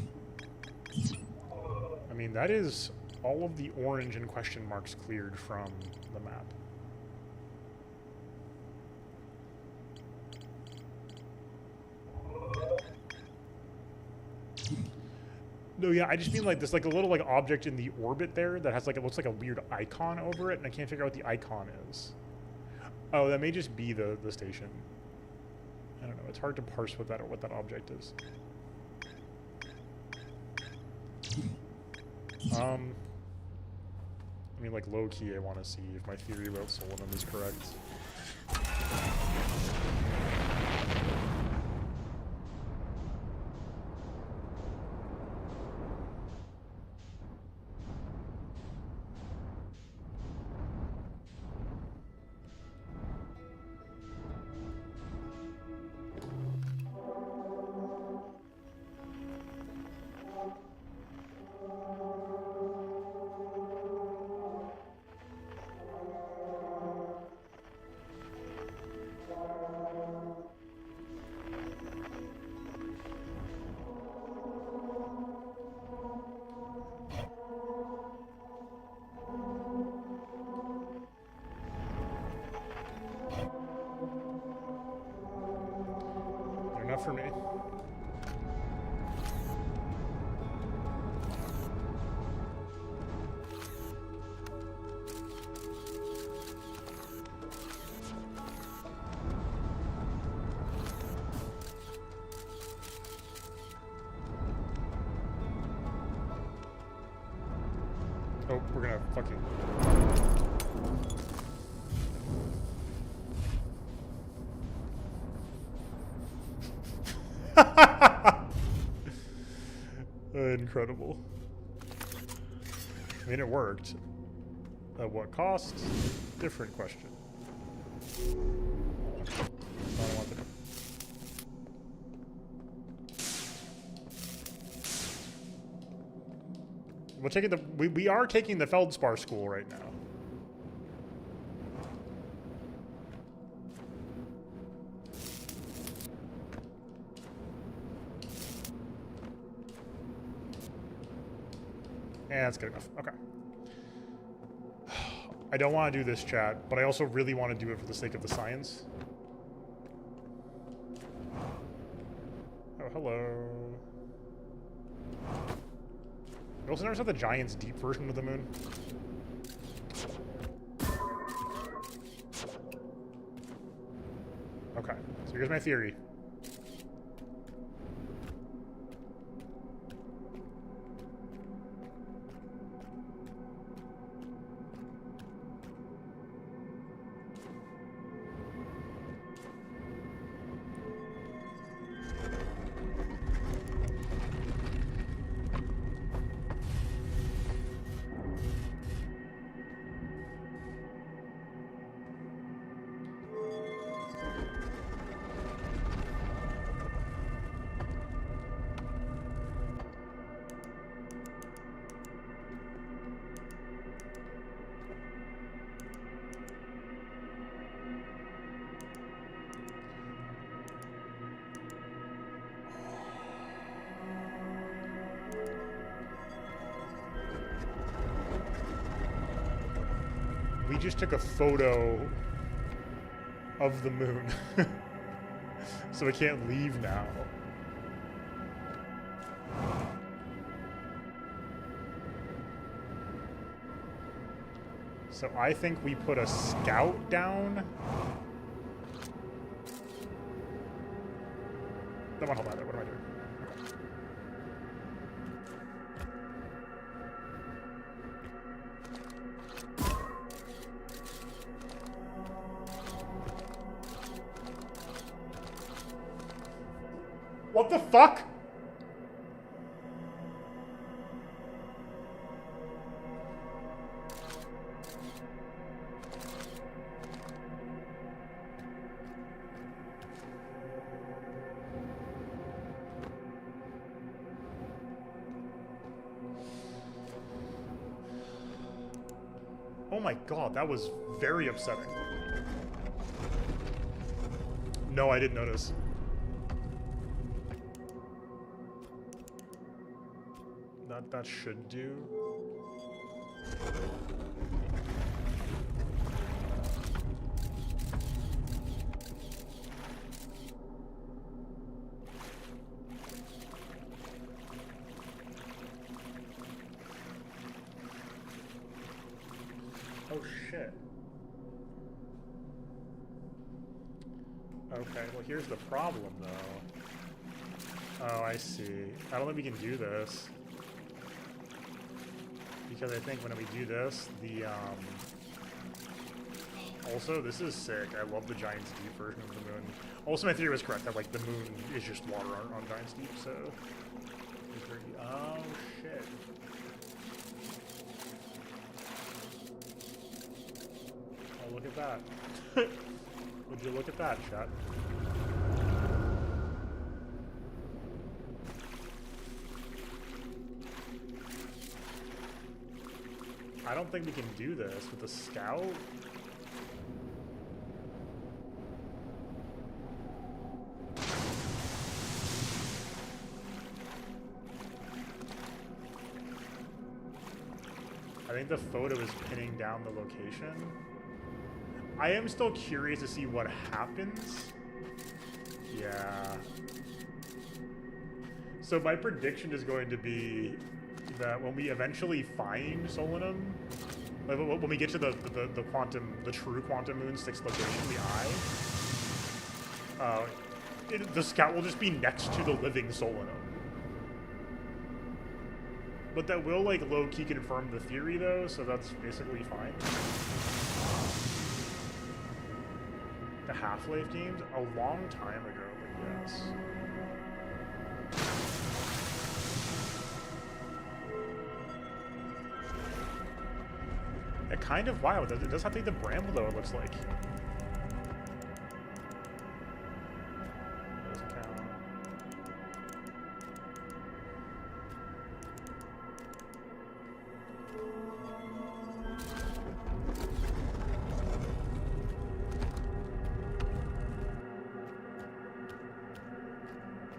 I mean, that is all of the orange and question marks cleared from the map. No, yeah, I just mean like there's like a little like object in the orbit there that has like, it looks like a weird icon over it, and I can't figure out what the icon is. Oh, that may just be the station. I don't know. It's hard to parse what that object is. I mean, like low key, I want to see if my theory about Solomon is correct. not for me. Oh, we're gonna fucking... Incredible. I mean, it worked. At what cost? Different question. I don't want to... We're taking the... We are taking the Feldspar school right now. Yeah, that's good enough. Okay. I don't want to do this, chat, but I also really want to do it for the sake of the science. Oh, hello. You also never saw the Giant's Deep version of the moon? Okay, so here's my theory. We just took a photo of the moon. So we can't leave now. So I think we put a scout down. Don't want to hold on there. What am I doing? What the fuck? Oh my god, that was very upsetting. No, I didn't notice. That should do. Oh shit. Okay, well here's the problem though. Oh, I see. I don't think we can do this. Because I think when we do this, the, also, this is sick. I love the Giant's Deep version of the moon. Also, my theory was correct, that, like, the moon is just water on Giant's Deep, so... Oh, shit. Oh, look at that. Would you look at that, chat? I don't think we can do this with the scout. I think the photo is pinning down the location. I am still curious to see what happens. Yeah. So my prediction is going to be that when we eventually find Solanum, like when we get to the true quantum moon 6th location, the eye, the scout will just be next to the living Solanum. But that will like low-key confirm the theory though, so that's basically fine. The Half-Life games? A long time ago, but yes. Yeah, kind of wild. It does have to be the bramble though, it looks like. Doesn't count.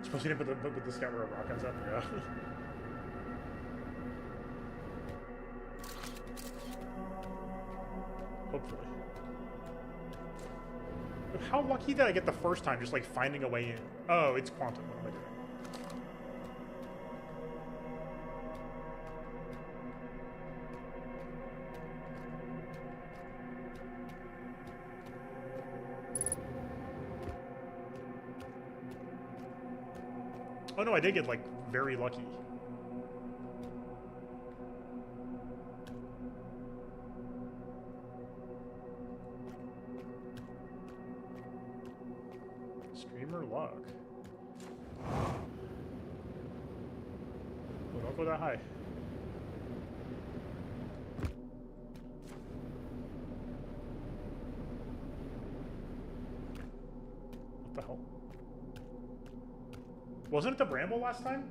Supposed to put the scout where a rock comes up, yeah. Hopefully. But how lucky did I get the first time, just like finding a way in? Oh, it's quantum. What am I doing? Oh no, I did get like very lucky. Streamer luck. Oh, don't go that high. What the hell? Wasn't it the bramble last time?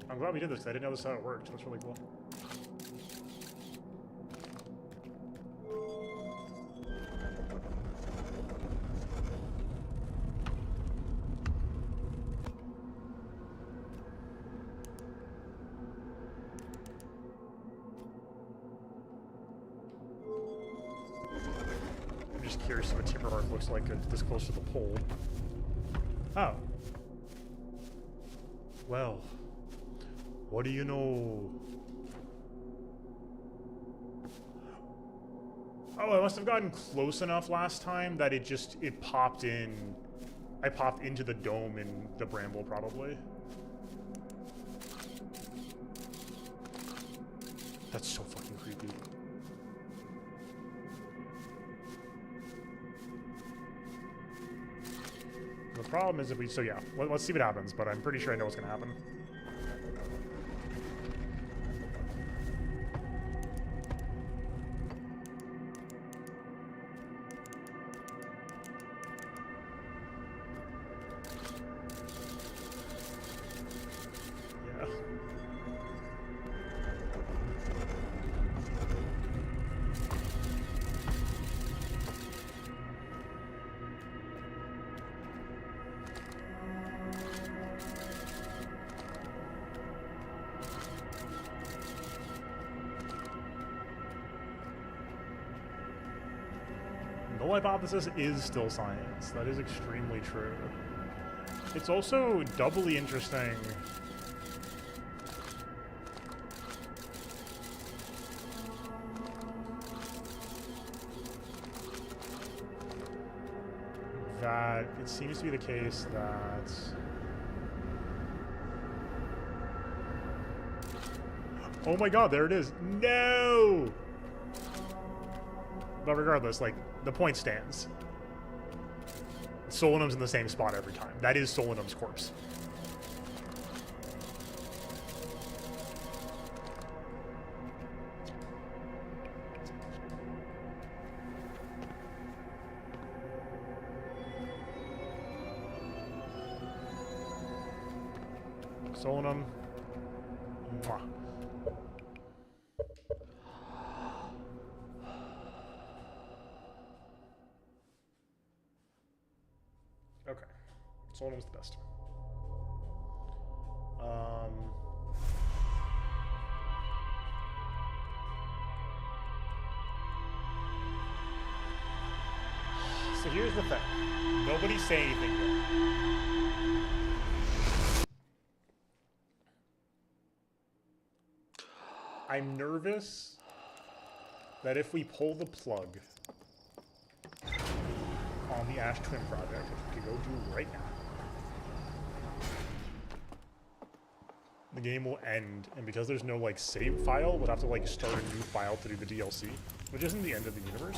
I'm glad we did this, because I didn't know this is how it worked. That's really cool. I'm just curious what Timberhearth looks like this close to the pole. Oh. Well. What do you know? Oh, I must have gotten close enough last time that it popped in. I popped into the dome in the bramble, probably. That's so fucking creepy. The problem is if we... So yeah, let's see what happens, but I'm pretty sure I know what's gonna happen. Null hypothesis is still science. That is extremely true. It's also doubly interesting that it seems to be the case that oh my god, there it is. No! But regardless, like, the point stands. Solanum's in the same spot every time. That is Solanum's corpse. Solanum. Mwah. Okay. Solanum's the best. So here's the thing. Nobody say anything yet. I'm nervous that if we pull the plug on the Ash Twin project, which we could go do right now, the game will end, and because there's no like save file, we'll have to like start a new file to do the DLC, which isn't the end of the universe.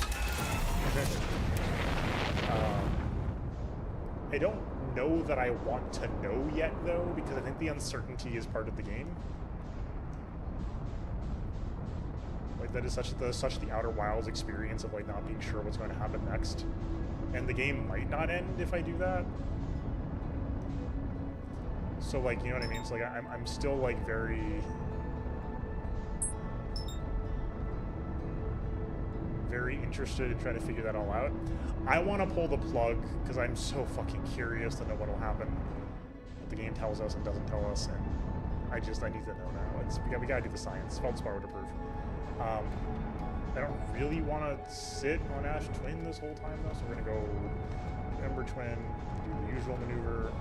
I don't know that I want to know yet though, because I think the uncertainty is part of the game. Like that is such the Outer Wilds experience of like not being sure what's going to happen next, and the game might not end if I do that. So like, you know what I mean? So like I'm still like very interested in trying to figure that all out. I want to pull the plug because I'm so fucking curious to know what'll happen, what the game tells us and doesn't tell us, and I need to know now. We gotta do the science. Feldspar would approve. I don't really want to sit on Ash Twin this whole time though, so we're gonna go Ember Twin, do the usual maneuver.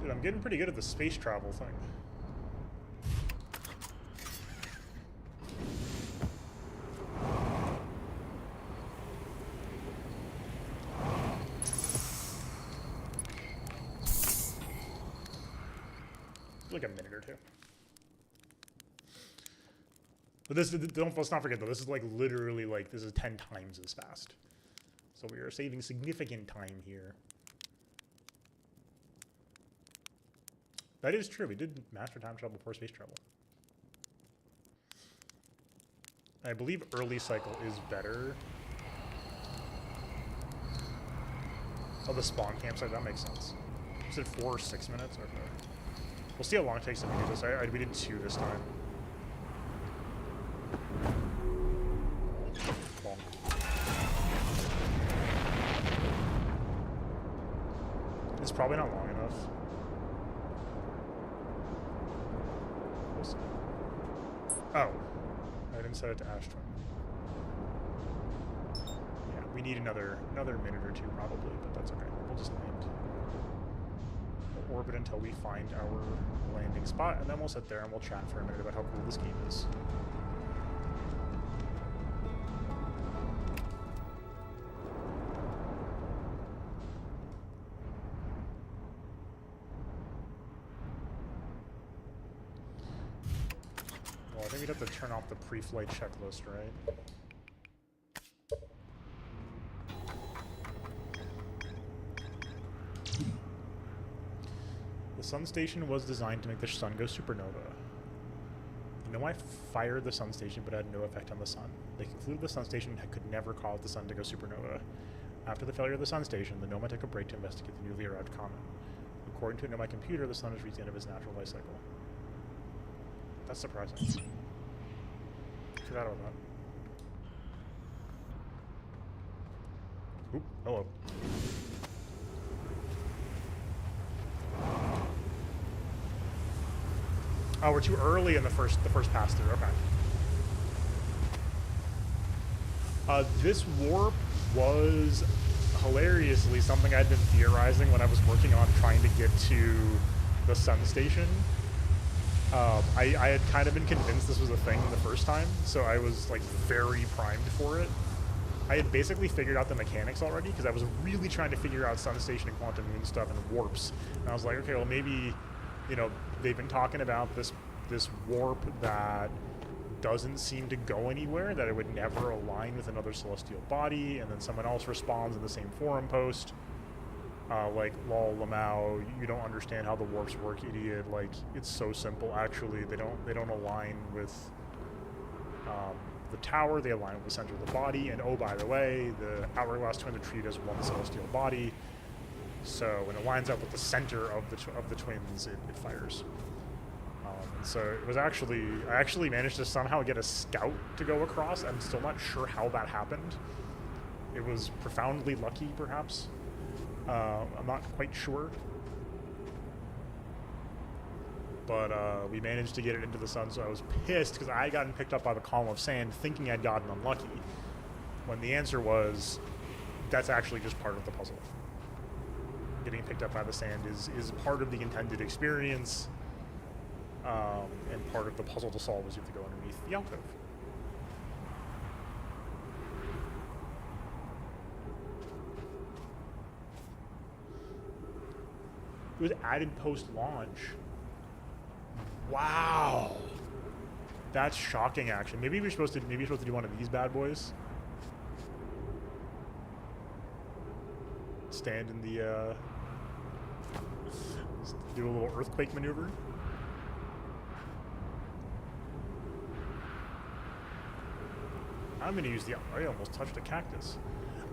Dude, I'm getting pretty good at the space travel thing. Like a minute or two. But let's not forget though, this is like literally like, this is 10 times as fast. So we are saving significant time here. That is true, we did master time travel before space travel. I believe early cycle is better. Oh, the spawn campsite, that makes sense. Is it 4 or 6 minutes? Okay. We'll see how long it takes to do this. We did 2 this time. Bonk. It's probably not long enough. We'll see. Oh. I didn't set it to Ash Twin. Yeah, we need another minute or 2 probably, but that's okay. We'll just land. Orbit until we find our landing spot, and then we'll sit there and we'll chat for a minute about how cool this game is. Well, I think we'd have to turn off the pre-flight checklist, right? The sun station was designed to make the sun go supernova. The Nomai fired the sun station but had no effect on the sun. They concluded the sun station could never cause the sun to go supernova. After the failure of the sun station, the Nomai took a break to investigate the newly arrived comet. According to a Nomai computer, the sun has reached the end of its natural life cycle. That's surprising. Forgot about that. Oop, hello. Oh, we're too early in the first pass through. Okay. This warp was hilariously something I'd been theorizing when I was working on trying to get to the sun station. I had kind of been convinced this was a thing the first time, so I was like very primed for it. I had basically figured out the mechanics already because I was really trying to figure out sun station and quantum moon stuff and warps. And I was like, okay, well maybe, you know, they've been talking about this warp that doesn't seem to go anywhere, that it would never align with another celestial body, and then someone else responds in the same forum post, like, lol, Lamau, you don't understand how the warps work, idiot. Like, it's so simple. Actually, they don't align with the tower, they align with the center of the body, and oh, by the way, the Hourglass Twin are treated as one celestial body, so when it lines up with the center of the twins, it fires. So it was I actually managed to somehow get a scout to go across. I'm still not sure how that happened. It was profoundly lucky, perhaps. I'm not quite sure. But we managed to get it into the sun, so I was pissed because I had gotten picked up by the column of sand thinking I'd gotten unlucky, when the answer was that's actually just part of the puzzle. Getting picked up by the sand is part of the intended experience, and part of the puzzle to solve is you have to go underneath the alcove. It was added post-launch. Wow, that's shocking. Actually, maybe you're supposed to do one of these bad boys. Stand in the do a little earthquake maneuver. I'm gonna use the. I almost touched a cactus.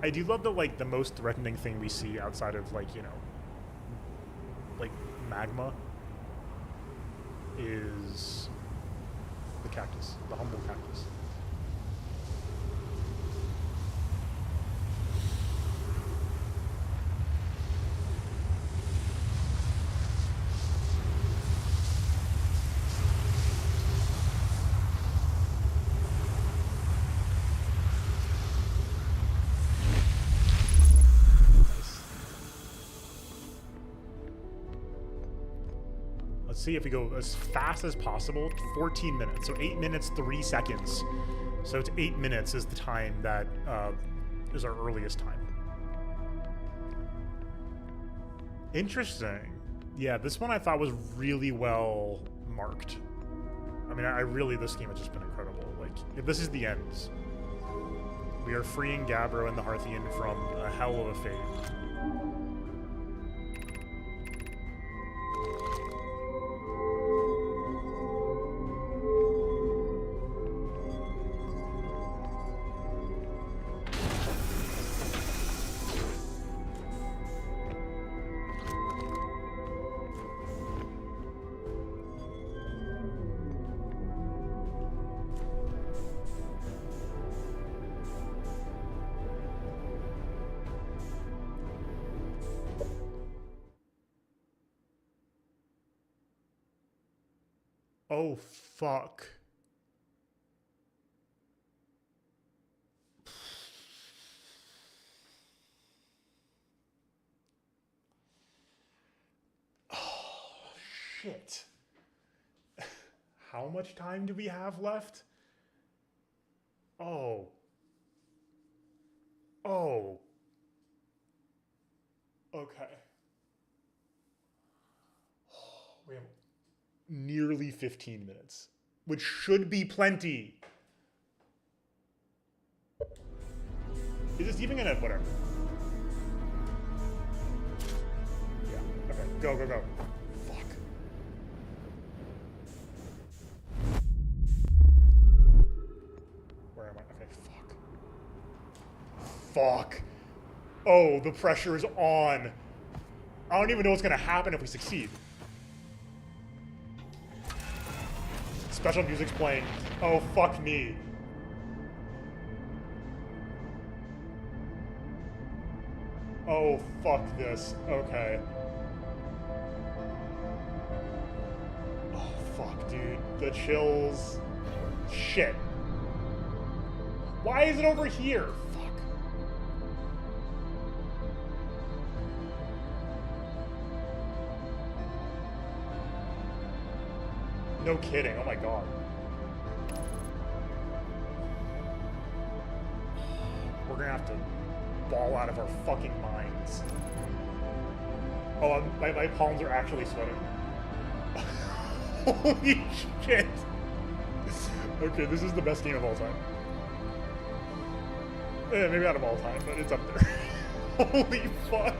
I do love that, like, the most threatening thing we see outside of, like, you know, like magma is the cactus, the humble cactus. Let's see if we go as fast as possible. 14 minutes, so 8 minutes 3 seconds. So it's 8 minutes is the time that is our earliest time. Interesting. Yeah, this one I thought was really well marked. I mean, I really, this game has just been incredible. Like, if this is the end, we are freeing Gabbro and the Hearthian from a hell of a fate. Oh, fuck. Oh, shit. How much time do we have left? Oh. Oh. Okay. We have nearly 15 minutes, which should be plenty. Is this even gonna, whatever. Yeah, okay, go, go, go. Fuck. Where am I? Okay, fuck. Fuck. Oh, the pressure is on. I don't even know what's gonna happen if we succeed. Special music's playing. Oh, fuck me. Oh, fuck this. Okay. Oh, fuck, dude. The chills. Shit. Why is it over here? Fuck. No kidding. Oh my god. We're gonna have to ball out of our fucking minds. Oh, my palms are actually sweating. Holy shit. Okay, this is the best game of all time. Eh, maybe not of all time, but it's up there. Holy fuck.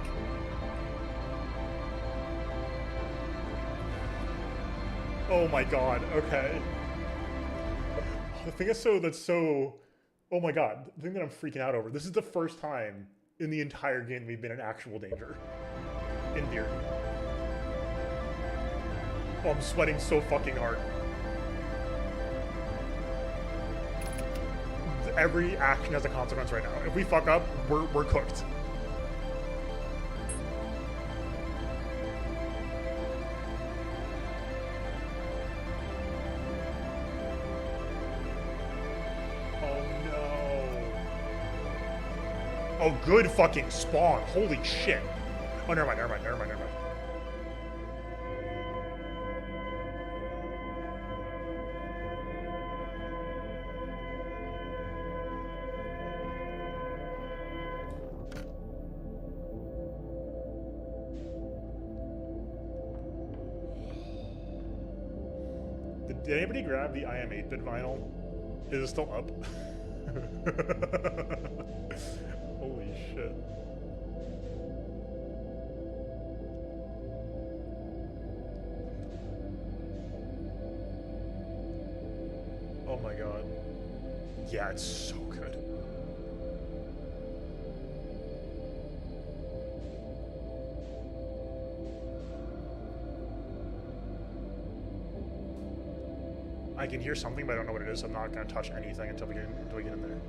Oh my god, okay. The thing that's so, oh my god, the thing that I'm freaking out over, this is the first time in the entire game we've been in actual danger. In theory. Oh, I'm sweating so fucking hard. Every action has a consequence right now. If we fuck up, we're cooked. Oh, good fucking spawn. Holy shit. Oh, never mind, never mind, never mind, never mind. Did anybody grab the I Am 8-bit vinyl? Is it still up? Holy shit. Oh my god. Yeah, it's so good. I can hear something, but I don't know what it is, so I'm not going to touch anything until we get in there.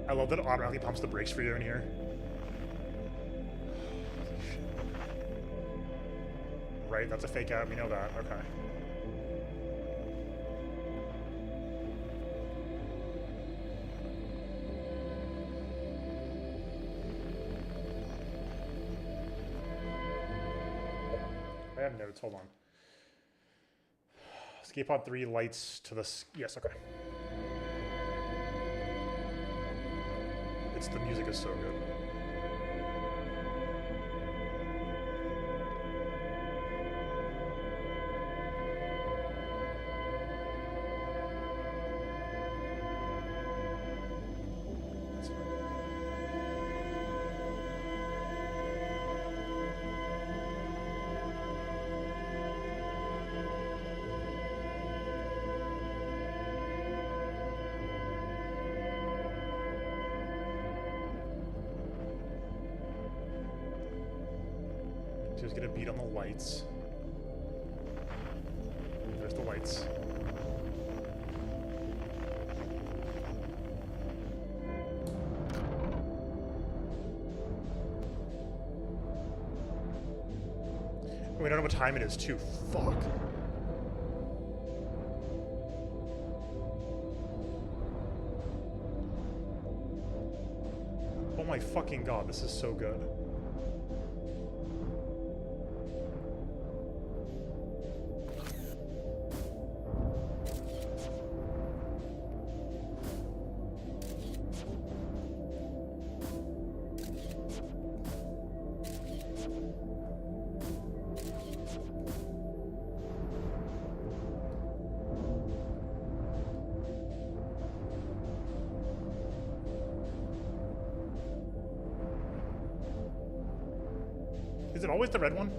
I love that it automatically pumps the brakes for you in here. Right, that's a fake out, we know that, okay. I have notes, hold on. Escape pod 3 lights to the... Yes, okay. The music is so good. That's fine. She's gonna beat on the lights. There's the lights. We don't know what time it is, too. Fuck. Oh my fucking god, this is so good. Is it always the red one?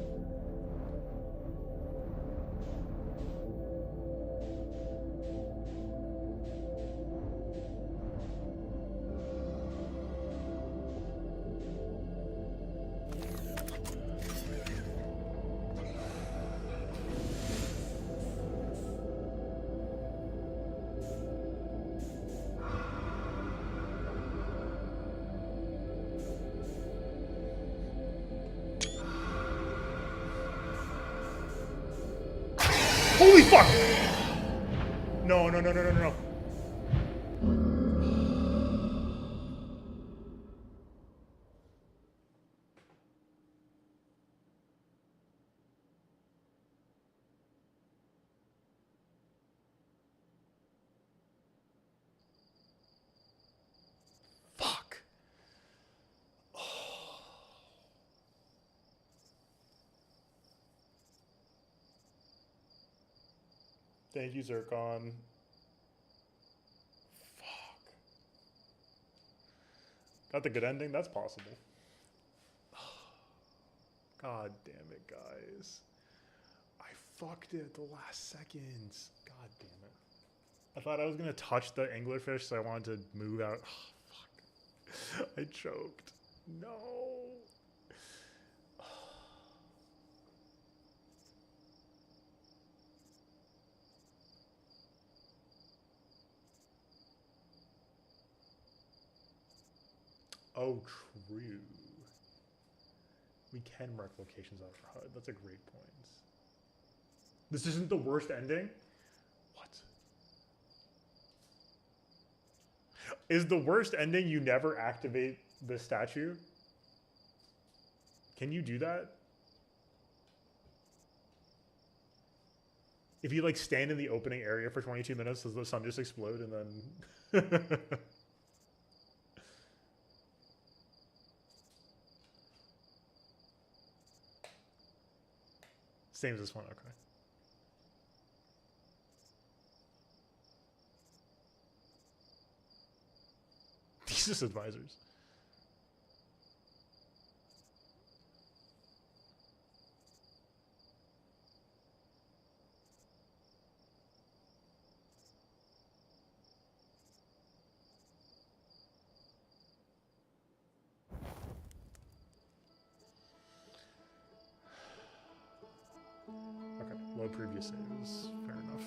Holy fuck! No, no, no, no, no, no. Fuck. Thank you, Zircon. Fuck. Got the good ending? That's possible. God damn it, guys. I fucked it at the last seconds. God damn it. I thought I was going to touch the anglerfish, so I wanted to move out. Oh, fuck. I choked. No. Oh, true. We can mark locations on our HUD. That's a great point. This isn't the worst ending? What? Is the worst ending you never activate the statue? Can you do that? If you like stand in the opening area for 22 minutes, does the sun just explode and then... Same as this one, okay. Thesis advisors. Okay, load previous saves. Fair enough.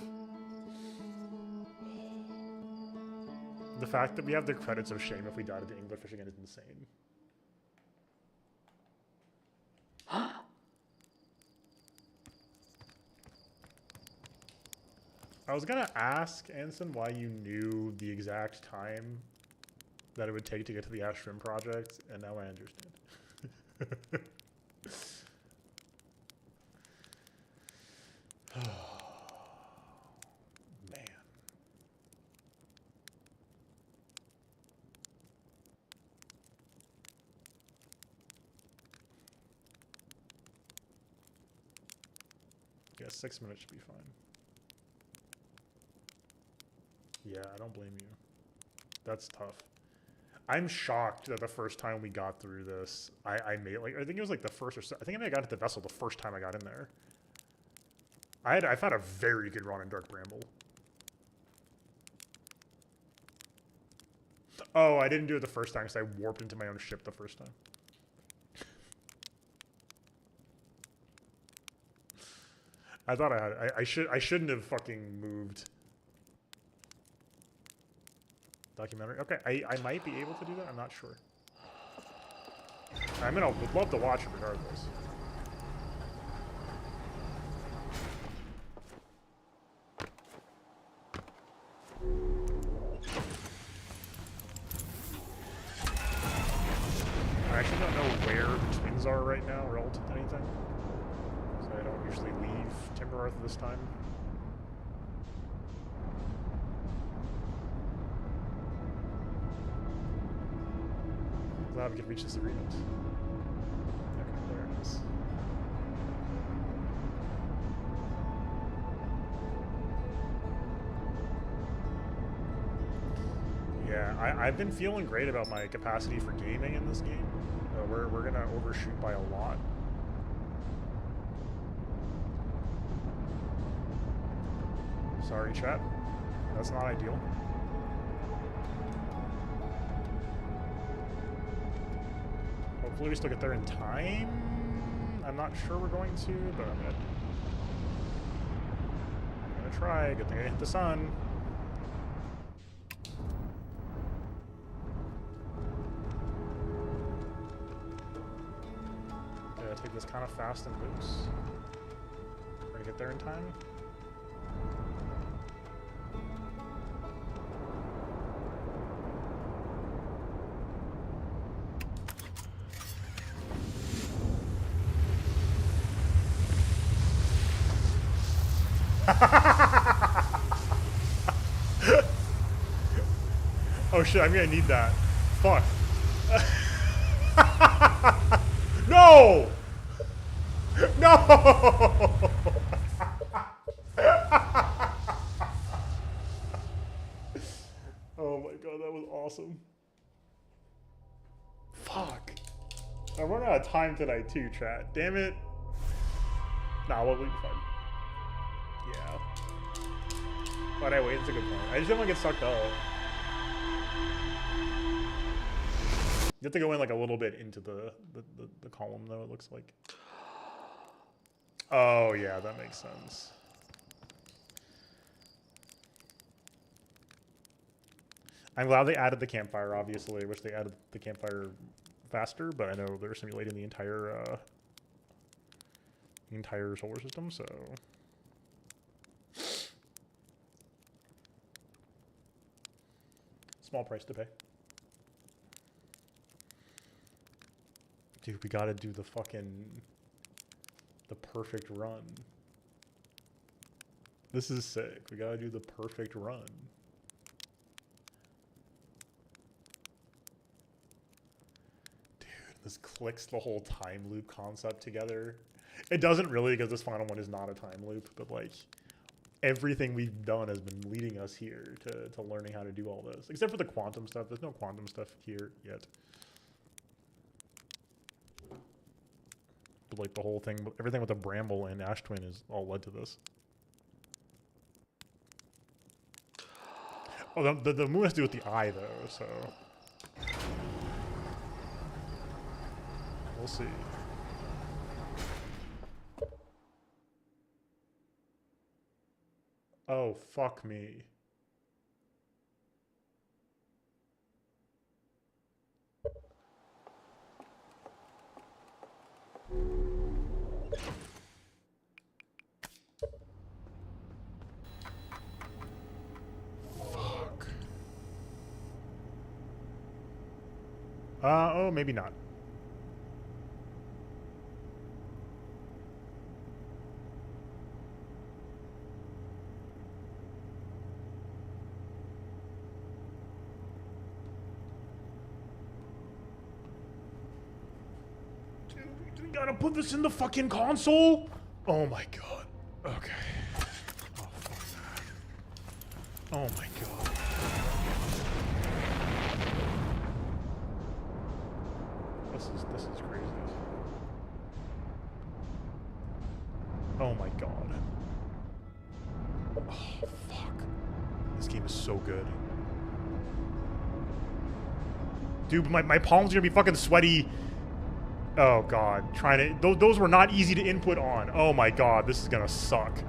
The fact that we have the credits of shame if we died at the English again is insane. I was gonna ask Anson why you knew the exact time that it would take to get to the Ash Rim project, and now I understand. Man. Yeah, 6 minutes should be fine. Yeah, I don't blame you. That's tough. I'm shocked that the first time we got through this, I made, like, I think it was like the first or I think I may have got into the vessel the first time I got in there. I've had a very good run in Dark Bramble. Oh, I didn't do it the first time because I warped into my own ship the first time. I thought I had. I shouldn't have fucking moved. Documentary. Okay, I might be able to do that. I'm not sure. I mean, I would love to watch it regardless. I actually don't know where the twins are right now relative to anything. So I don't usually leave Timber Earth this time. Glad we could reach this agreement. Okay, there it is. Yeah, I've been feeling great about my capacity for gaming in this game. We're gonna overshoot by a lot. Sorry, chat. That's not ideal. Hopefully we still get there in time. I'm not sure we're going to, but I'm gonna try. Good thing I hit the sun. Gotta take this kind of fast and loose. We're gonna get there in time. Oh shit, I'm gonna need that. Fuck. No! No! Oh my god, that was awesome. Fuck. I'm running out of time tonight too, chat. Damn it. Nah, we'll be fine. Yeah. Why'd I wait? It's a good point. I just don't want to get sucked up. You have to go in like a little bit into the column though, it looks like. Oh yeah, that makes sense. I'm glad they added the campfire, obviously. I wish they added the campfire faster, but I know they're simulating the entire solar system, so small price to pay. Dude, we gotta do the perfect run. This is sick. We gotta do the perfect run. Dude, this clicks the whole time loop concept together. It doesn't really, because this final one is not a time loop, but like everything we've done has been leading us here to learning how to do all this. Except for the quantum stuff. There's no quantum stuff here yet. But like the whole thing, everything with the Bramble and Ash Twin is all led to this. Oh, the moon has to do with the eye though, so we'll see. Oh, fuck me. Fuck. Oh, maybe not. Dude, we gotta put this in the fucking console? Oh my god. Okay. Oh, fuck that. Oh my god. This is crazy. Oh my god. Oh fuck. This game is so good. Dude, my palms are gonna be fucking sweaty. Oh god. Trying to those were not easy to input on. Oh my god, this is gonna suck.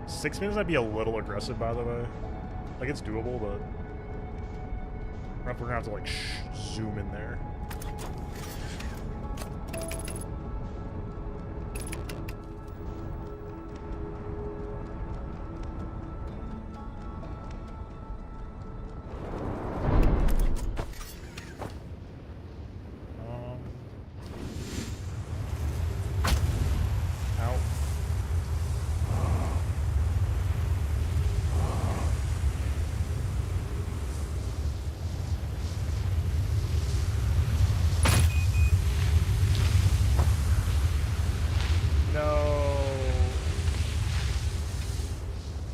Six minutes might be a little aggressive, by the way. Like, it's doable, but we're gonna have to, like, zoom in there.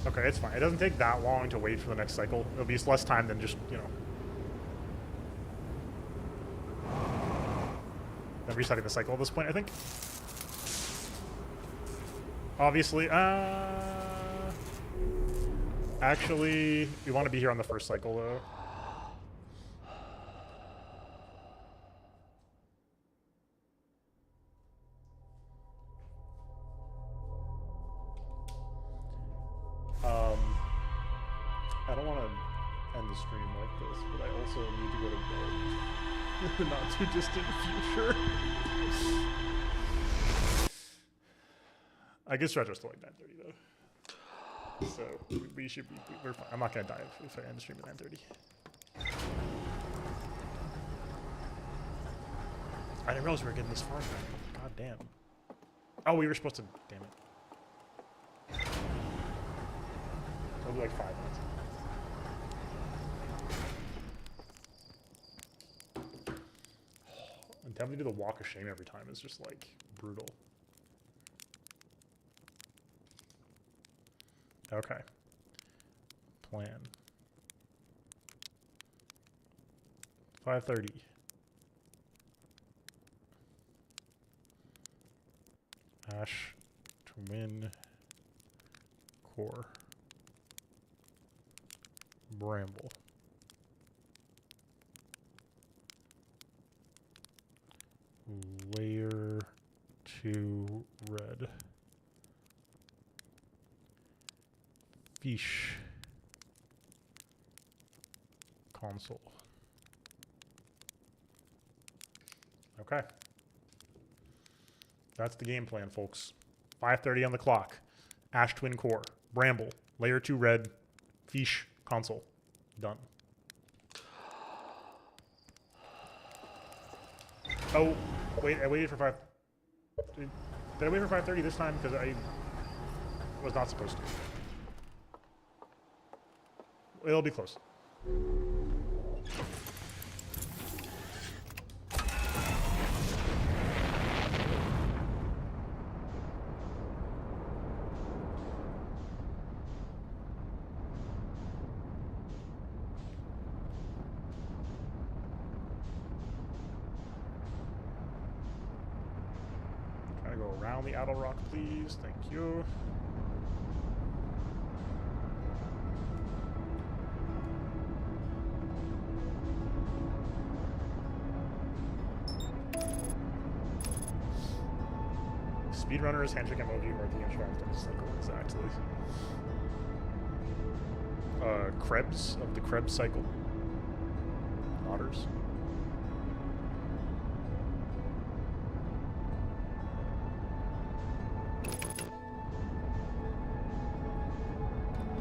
Okay, it's fine. It doesn't take that long to wait for the next cycle. It'll be less time than just, you know, than resetting the cycle at this point, I think. Obviously, actually, we want to be here on the first cycle, though. I don't want to end the stream like this, but I also need to go to bed in the not too distant future. I guess Retro's still like 9:30 though, so we should be. We're fine. I'm not gonna die if I end the stream at 9:30. I didn't realize we were getting this far. God damn. Oh, we were supposed to. Damn it. It'll be like 5 minutes. And having to do the walk of shame every time is just like brutal. Okay. Plan. 5:30. Ash Twin Core. Bramble. Layer 2 red. Fish. Console. Okay. That's the game plan, folks. 5:30 on the clock. Ash Twin Core. Bramble. Layer 2 red. Fish. Console. Done. Oh, wait, I waited for 5... Did I wait for 5:30 this time? Because I was not supposed to. It'll be close. Go around the Adel Rock, please. Thank you. Speedrunners, handshake emoji, marking and shaft cycle, exactly. Krebs of the Krebs cycle. Otters.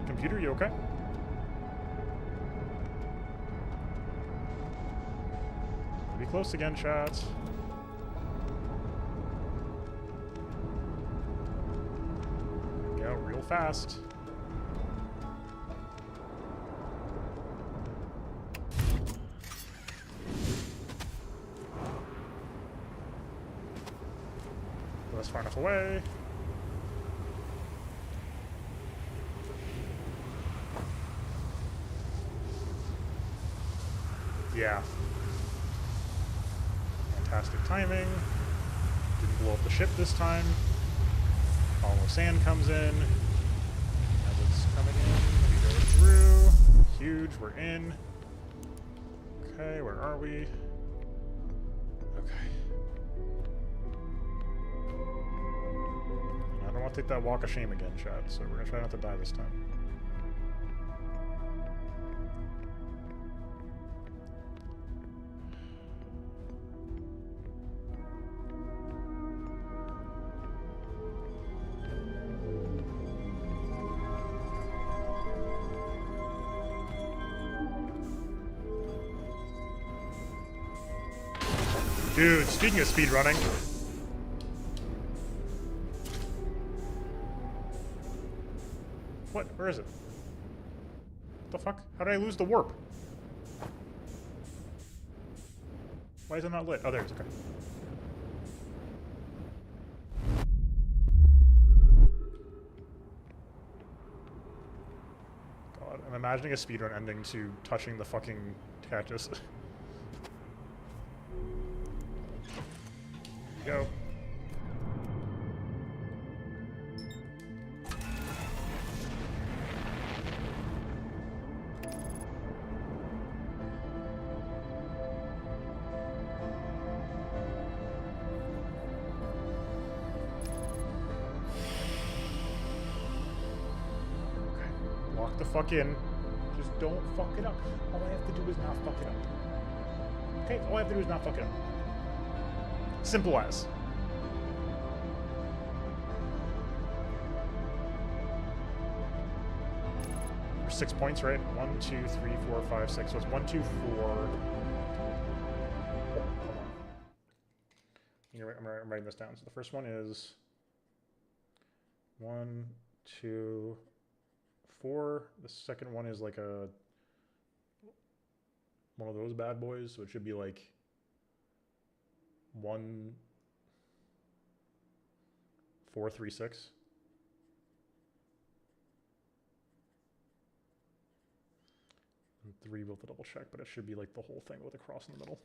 Computer, you okay? Be close again, chat. Go real fast. That's far enough away. Yeah. Fantastic timing. Didn't blow up the ship this time. Column of sand comes in. As it's coming in, we go through. Huge, we're in. Okay, where are we? Okay. I don't want to take that walk of shame again, chat, so we're gonna try not to die this time. Dude, speaking of speedrunning. What? Where is it? What the fuck? How did I lose the warp? Why is it not lit? Oh, there it is. Okay. God, I'm imagining a speedrun ending to touching the fucking cactus. Go. Okay. Walk the fuck in. Just don't fuck it up. All I have to do is not fuck it up. Okay, all I have to do is not fuck it up. Simple as. For 6 points, right? 1, 2, 3, 4, 5, 6. So it's 1, 2, 4. Hold on. You're right, I'm writing this down. So the first one is 1, 2, 4. The second one is like one of those bad boys. So it should be like 1, 4, 3, 6. And 3 we'll have to double check, but it should be like the whole thing with a cross in the middle.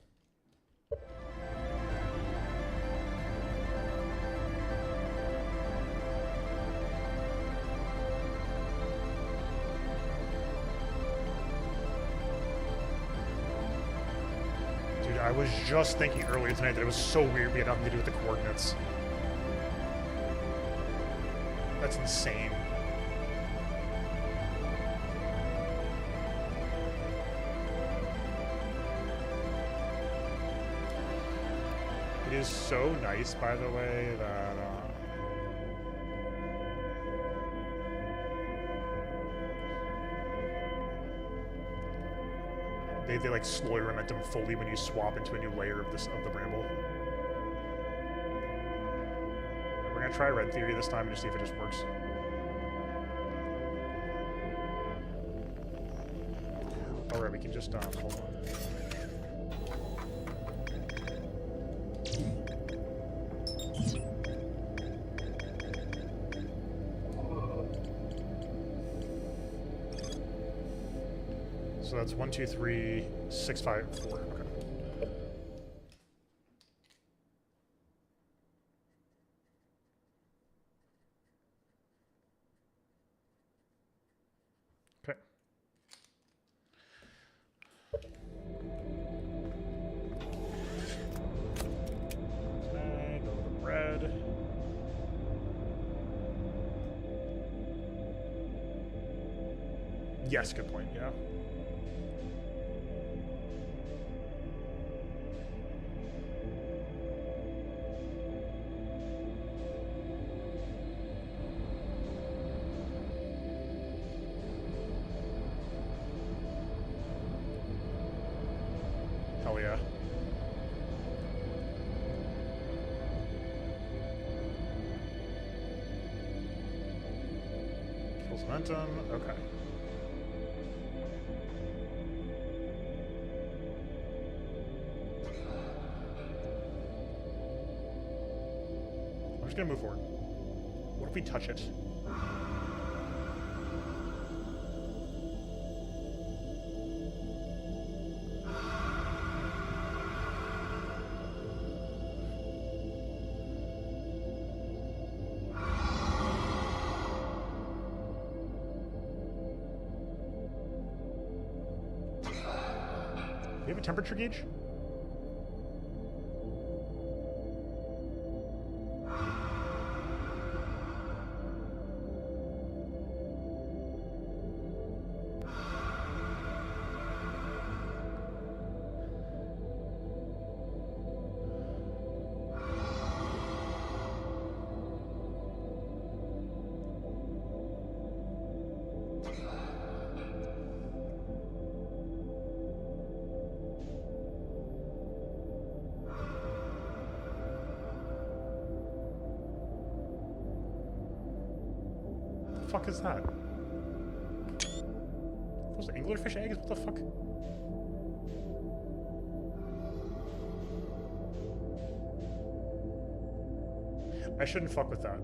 I was just thinking earlier tonight that it was so weird we had nothing to do with the coordinates. That's insane. It is so nice, by the way, that they like slow your momentum fully when you swap into a new layer of the bramble. We're gonna try Red Theory this time and just see if it just works. All right, we can just hold on. So that's 1, 2, 3, 6, 5, 4. Okay. Okay. Okay, go to red. Yes, good point, yeah. Hell yeah. Kills momentum, okay. I'm just gonna move forward. What if we touch it? Do you have a temperature gauge? What the fuck is that? Those anglerfish eggs? What the fuck? I shouldn't fuck with that.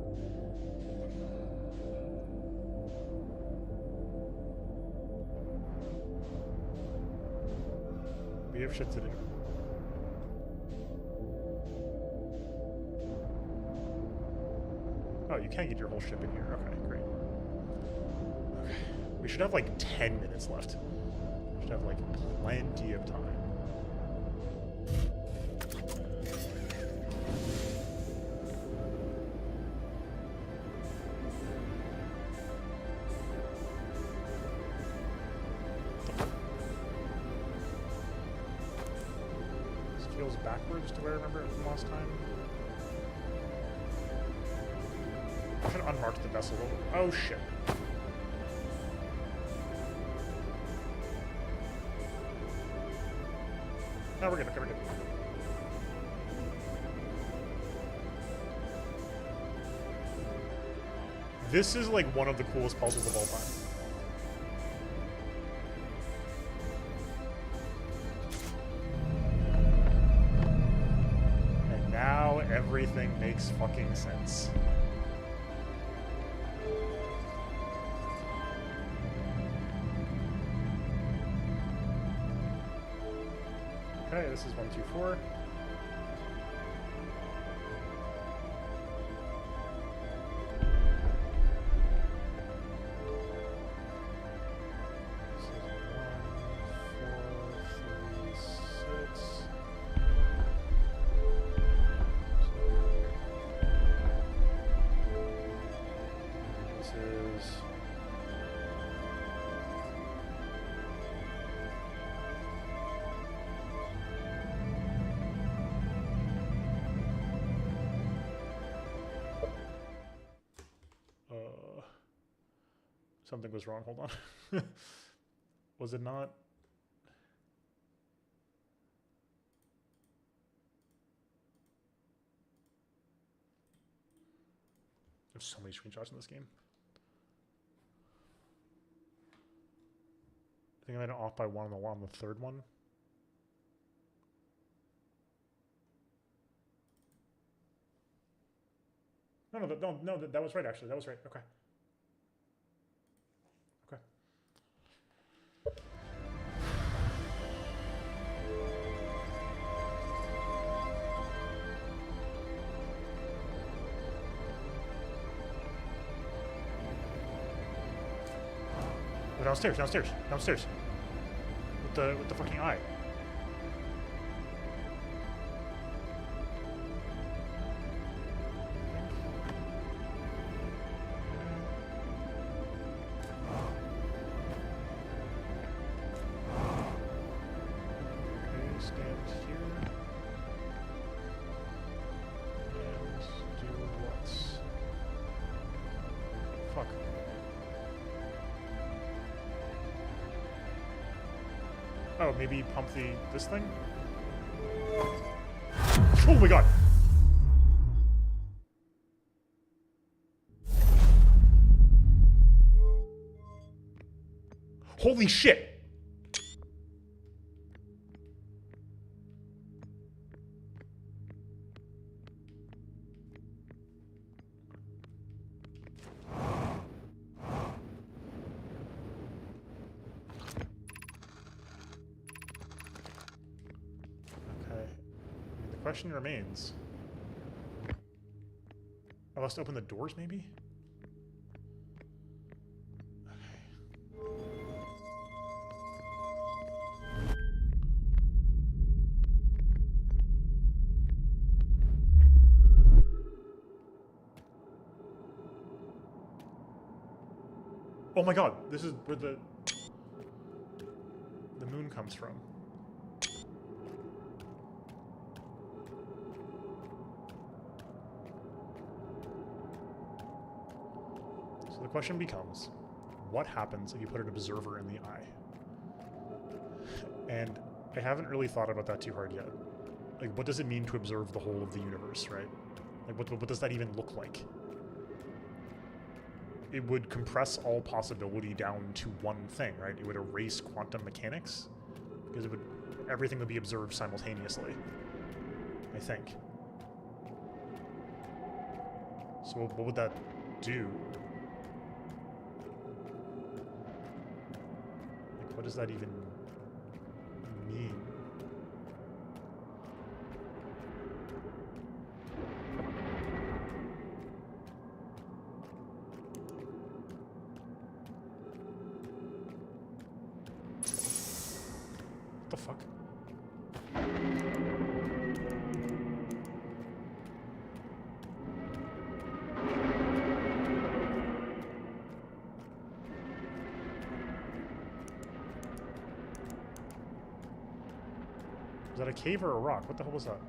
We have shit to do. Oh, you can't get your whole ship in here. Okay, great. Okay. We should have like 10 minutes left. We should have like plenty of time. This feels backwards to where I remember it from last time. I should unmark the vessel. Oh shit. No, we're good. Okay, we're good. This is like one of the coolest puzzles of all time. And now everything makes fucking sense. Okay, this is 1, 2, 4. Something was wrong. Hold on. Was it not? There's so many screenshots in this game. I think I made it off by one on the third one. No, that was right, actually. That was right. Okay. Okay. Oh, downstairs. With the fucking eye. Oh, maybe pump this thing? Oh my god! Holy shit! The question remains. I must open the doors, maybe? Oh my god, this is where the moon comes from. So the question becomes, what happens if you put an observer in the eye? And I haven't really thought about that too hard yet. Like, what does it mean to observe the whole of the universe, right? Like, what does that even look like? It would compress all possibility down to one thing, right? It would erase quantum mechanics, because everything would be observed simultaneously, I think. So what would that do? Like, what does that even mean? What the fuck? Was that a cave or a rock? What the hell was that?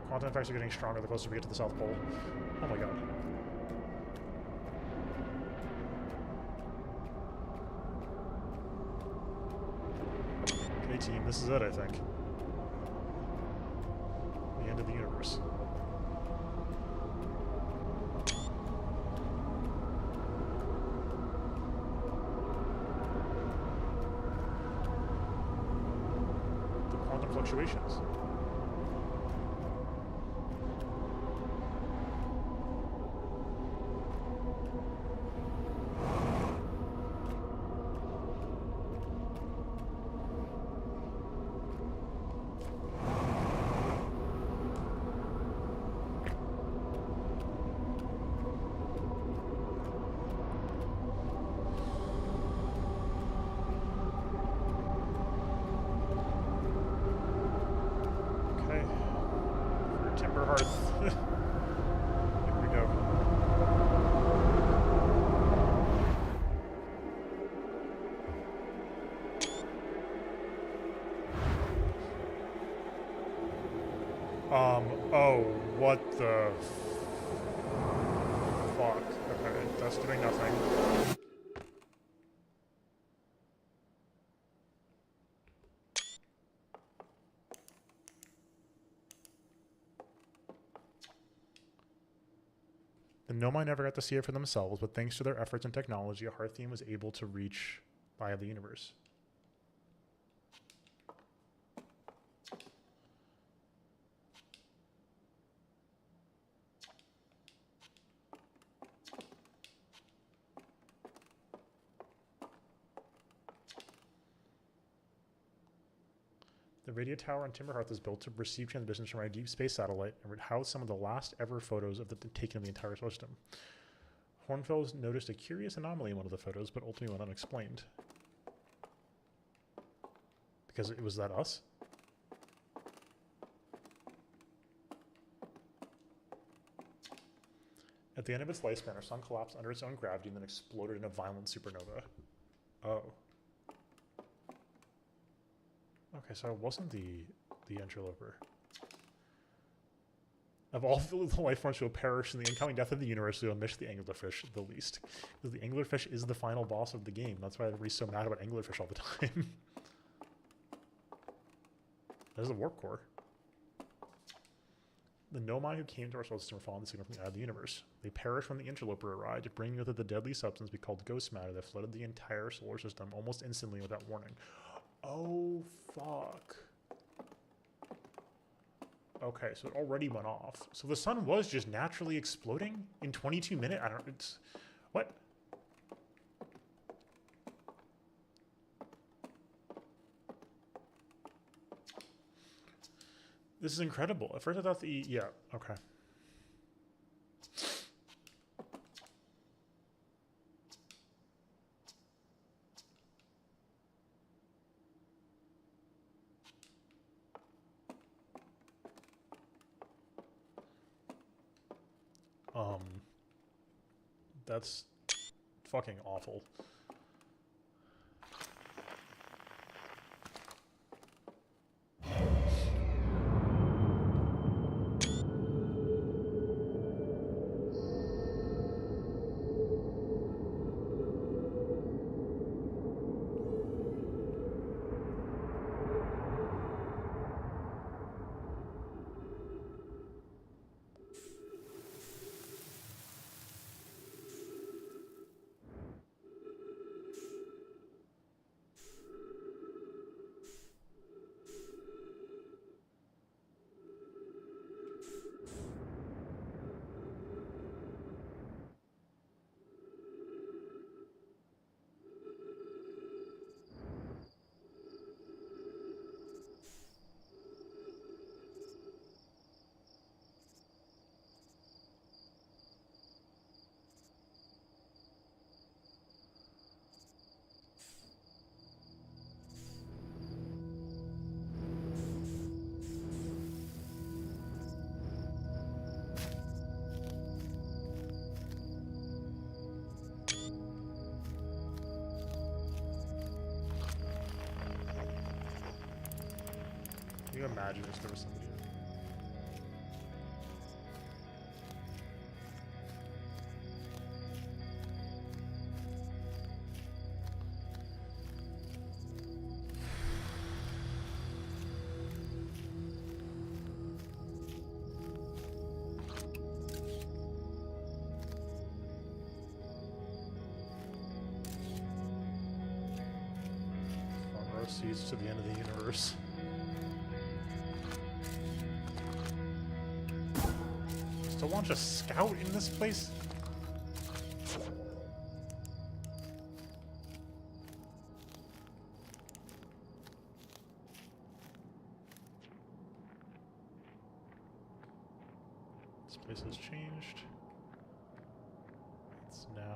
Quantum effects are getting stronger the closer we get to the South Pole. Oh my god. Okay, team, this is it, I think. The end of the universe. The quantum fluctuations. Timber Hearth. Here we go. Oh, what the... That's doing nothing. The Nomai never got to see it for themselves, but thanks to their efforts and technology, Hearthian was able to reach via the universe. The radio tower on Timberhearth is built to receive transmissions from our deep space satellite and would house some of the last ever photos of the taken of the entire system. Hornfels noticed a curious anomaly in one of the photos, but ultimately went unexplained. Because it was that us? At the end of its lifespan, our sun collapsed under its own gravity and then exploded in a violent supernova. Oh. Okay, so it wasn't the interloper. Of all the life forms who will perish in the incoming death of the universe, we will miss the anglerfish the least. Because the anglerfish is the final boss of the game. That's why everybody's so mad about anglerfish all the time. There's a warp core. The Nomai who came to our solar system were following the signal from the eye of the universe. They perished when the interloper arrived, bringing with it the deadly substance we called ghost matter that flooded the entire solar system almost instantly without warning. Oh, fuck. Okay, so it already went off. So the sun was just naturally exploding in 22 minutes? I don't... It's... What? This is incredible. At first I thought the... Yeah, okay. That's fucking awful. Can you imagine if there was somebody? Front row seats to the end of the universe. To launch a scout in this place? This place has changed. It's now...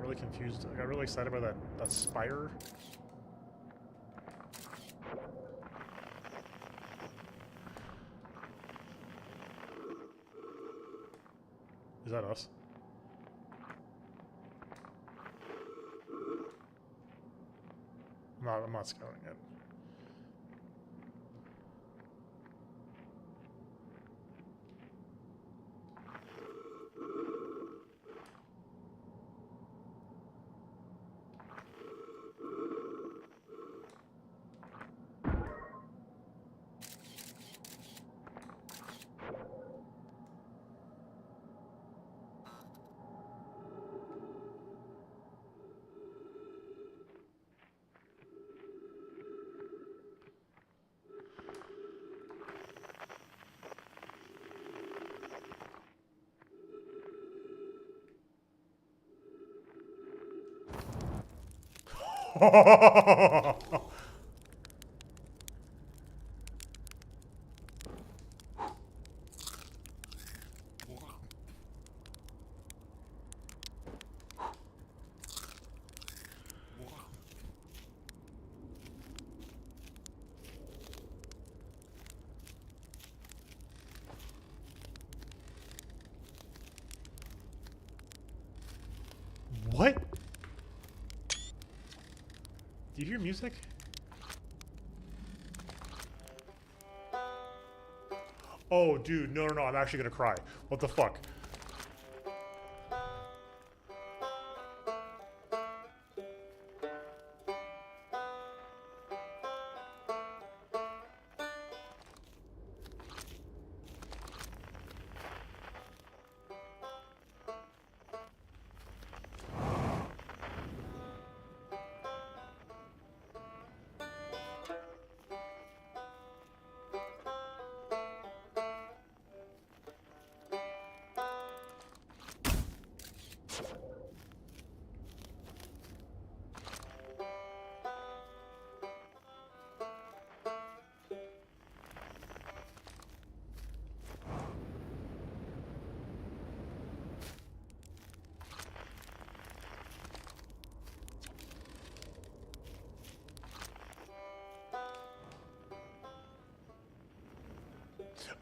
really confused. I got really excited by that spire. Is that us? I'm not scouting it. What? Do you hear music? Oh, dude, no, I'm actually gonna cry. What the fuck?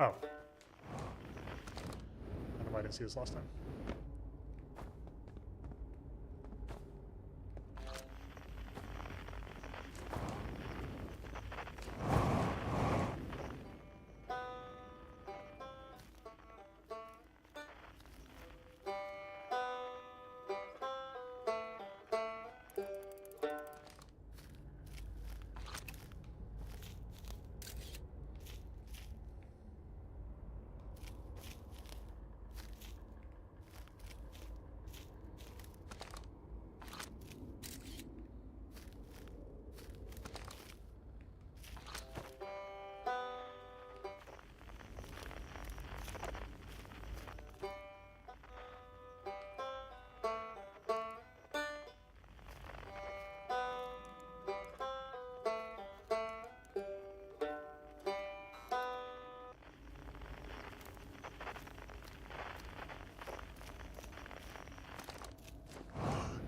Oh. I don't know why I didn't see this last time.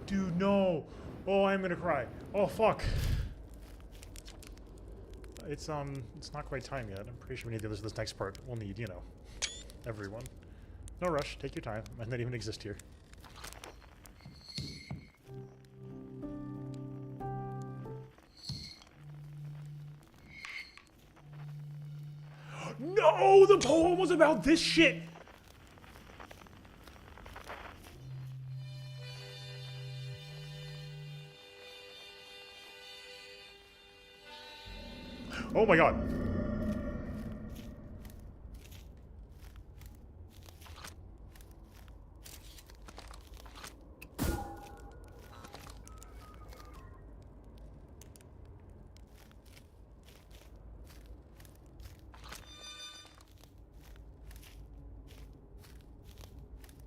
Dude, no. Oh, I'm gonna cry. Oh, fuck. It's not quite time yet. I'm pretty sure we need to do this next part. We'll need, you know, everyone. No rush. Take your time. Might not even exist here. No! The poem was about this shit! Oh my god.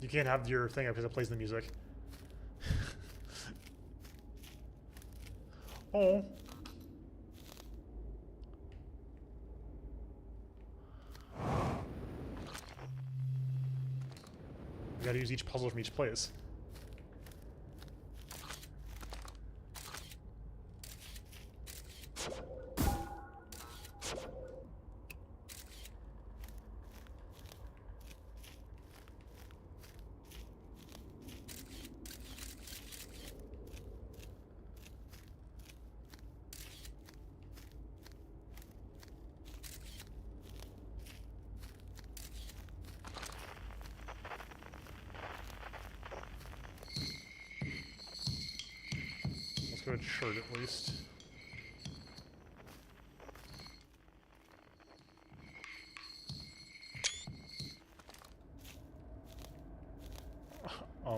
You can't have your thing up because it plays the music. Oh. We gotta use each puzzle from each place. red shirt at least.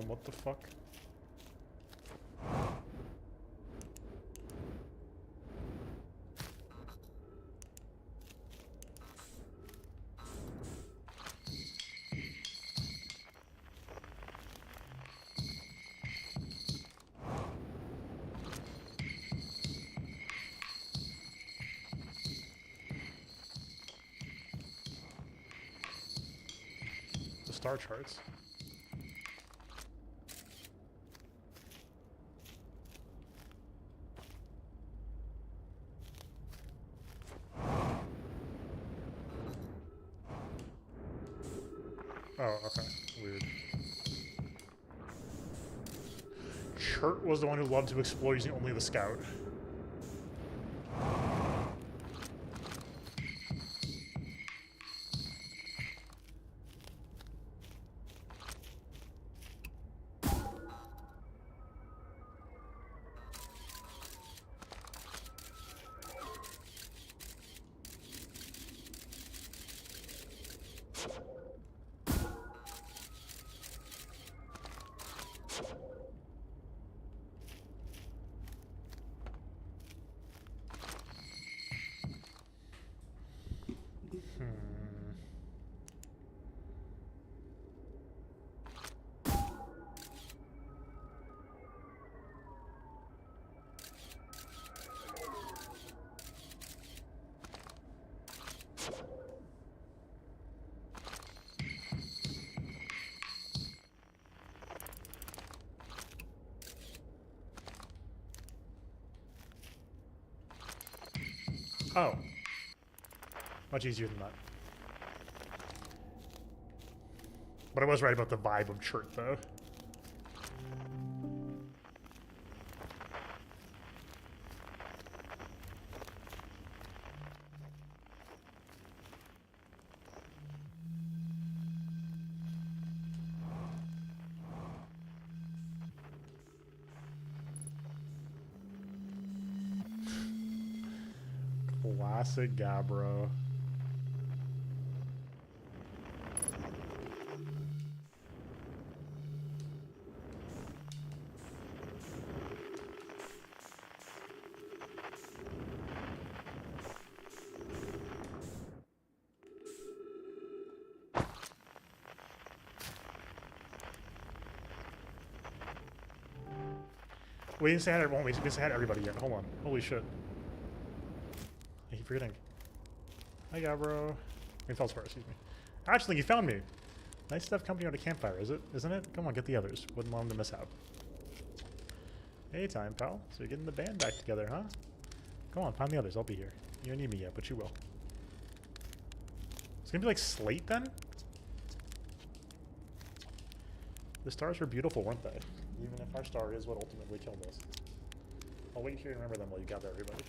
What the fuck? The star charts. Oh, okay. Weird. Chert was the one who loved to explore using only the scout. Oh. Much easier than that. But I was right about the vibe of Chert, though. Classic Gabbro. We didn't say hi to everyone. We didn't say hi to everybody yet. Hold on. Holy shit. I keep forgetting. Hi, Gabbro. I mean, Feldspar, excuse me. Actually, you found me. Nice to have company on a campfire, isn't it? Come on, get the others. Wouldn't want them to miss out. Hey, time, pal. So you're getting the band back together, huh? Come on, find the others. I'll be here. You don't need me yet, but you will. It's gonna be like Slate, then? The stars were beautiful, weren't they? Even if our star is what ultimately killed us. I'll wait here and remember them while you gather everybody.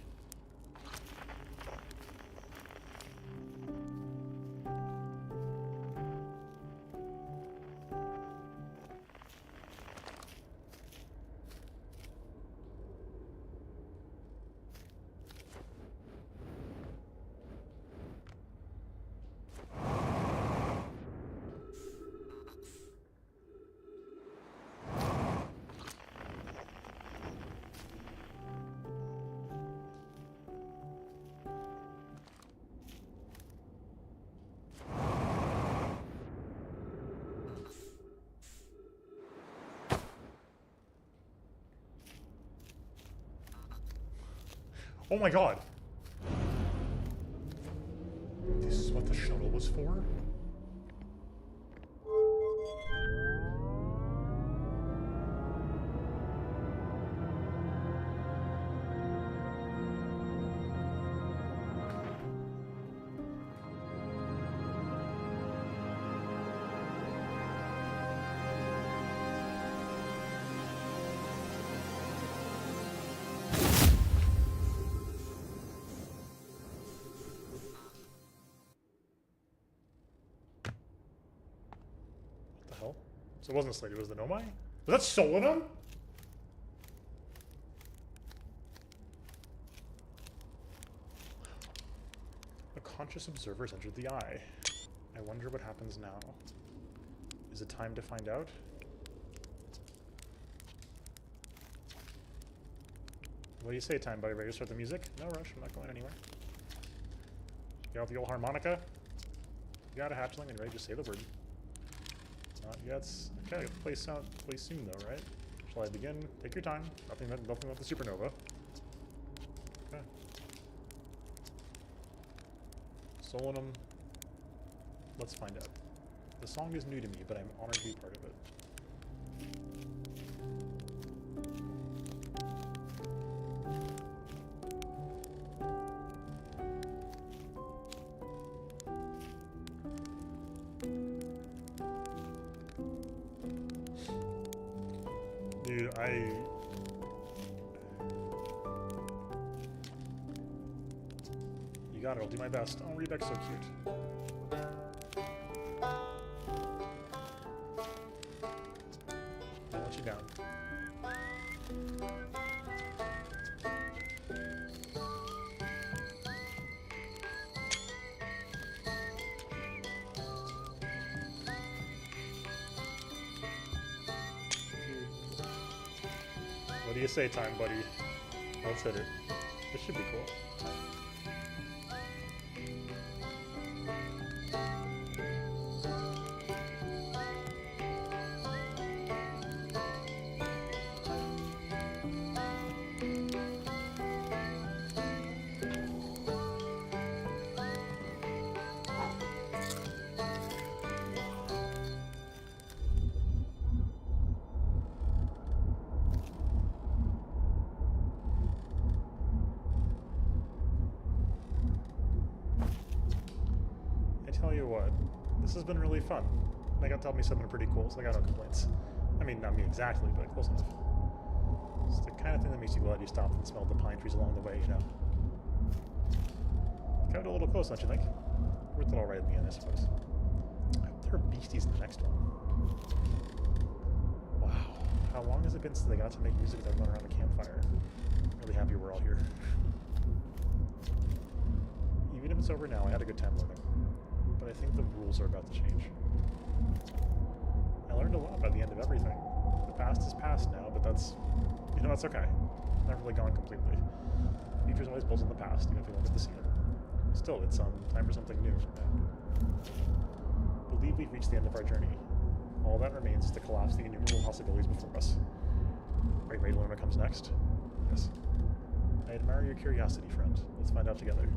Oh my god! This is what the shuttle was for? So it wasn't Slate, it was the Nomai? Was that Solanum? Conscious observers entered the eye. I wonder what happens now. Is it time to find out? What do you say, time buddy? Ready to start the music? No rush, I'm not going anywhere. You got the old harmonica? You got a hatchling and ready to say the word. Not yet. Okay, play soon though, right? Shall I begin? Take your time. Nothing about the supernova. Okay. Solanum. Let's find out. The song is new to me, but I'm honored to be part of it. Dude, You got it, I'll do my best. Oh, Rebec's so cute. I'll let you down. What do you say, time buddy? Let's hit it. This should be cool. Tell you what, this has been really fun. They got to tell me something pretty cool, so I got no complaints. I mean, not me exactly, but close enough. It's the kind of thing that makes you glad you stopped and smelled the pine trees along the way, you know? Got a little close, don't you think? Worth it all right in the end, I suppose. I hope there are beasties in the next one. Wow. How long has it been since they got to make music with everyone around the campfire? I'm really happy we're all here. Even if it's over now, I had a good time learning. But I think the rules are about to change. I learned a lot by the end of everything. The past is past now, but that's okay. It's never really gone completely. The future's always built in the past, even if we don't get to see it. Still, it's time for something new. I believe we've reached the end of our journey. All that remains is to collapse the innumerable possibilities before us. Right, Luna comes next? Yes. I admire your curiosity, friend. Let's find out together.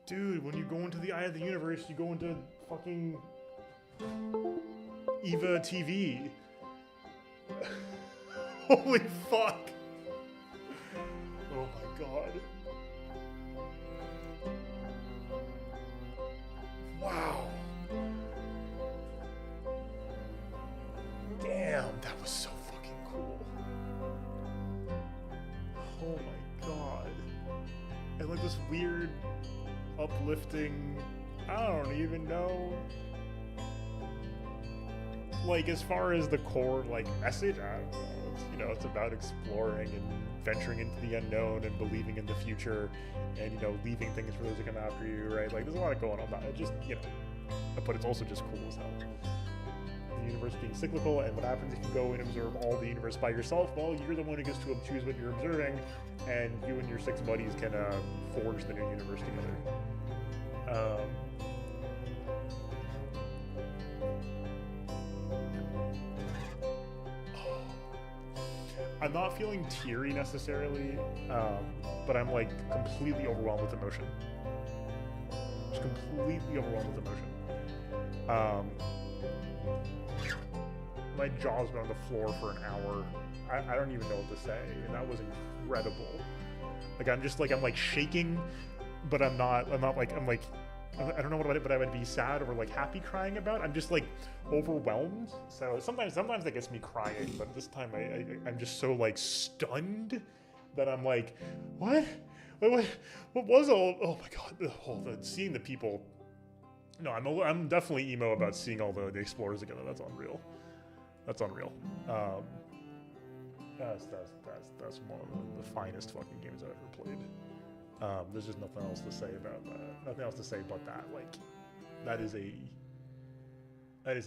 Dude, when you go into the Eye of the Universe, you go into fucking Eva TV. Holy fuck. Oh my god. Wow. Damn, that was so fucking cool. Oh my god. And like this weird, uplifting, I don't even know. Like, as far as the core, like, message, I don't know. It's, you know, it's about exploring and venturing into the unknown and believing in the future and, you know, leaving things for those who come after you, right? Like, there's a lot going on. It just, you know, but it's also just cool as hell. the universe being cyclical, and what happens if you go and observe all the universe by yourself? Well, you're the one who gets to choose what you're observing, and you and your 6 buddies can forge the new universe together. I'm not feeling teary necessarily, but I'm like completely overwhelmed with emotion. Just completely overwhelmed with emotion. My jaw's been on the floor for an hour. I don't even know what to say, and that was incredible. Like I'm like shaking, but I'm not like I don't know what I would be sad or like happy crying about. I'm just like overwhelmed. So sometimes that gets me crying, but this time I'm just so like stunned that I'm like, what was all? Oh my god! Seeing the people. No, I'm definitely emo about seeing all the explorers together. That's unreal. That's unreal. That's one of the finest fucking games I've ever played. There's just nothing else to say about that. Nothing else to say but that. Like, that is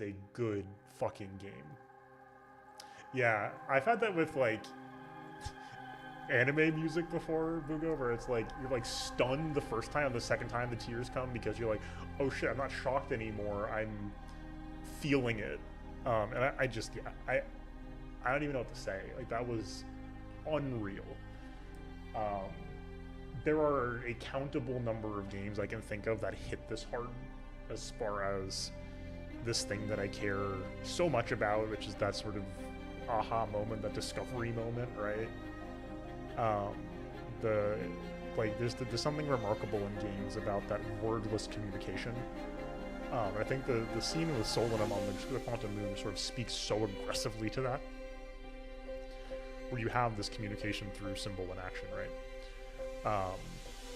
a good fucking game. Yeah, I've had that with like anime music before, Bugo, where it's like you're like stunned the first time, the second time the tears come because you're like, oh shit, I'm not shocked anymore. I'm feeling it. And I just, yeah, I don't even know what to say. Like, that was unreal. There are a countable number of games I can think of that hit this hard as far as this thing that I care so much about, which is that sort of aha moment, that discovery moment, right? There's something remarkable in games about that wordless communication. I think the scene with Solanum on the Quantum Moon sort of speaks so aggressively to that, where you have this communication through symbol and action, right?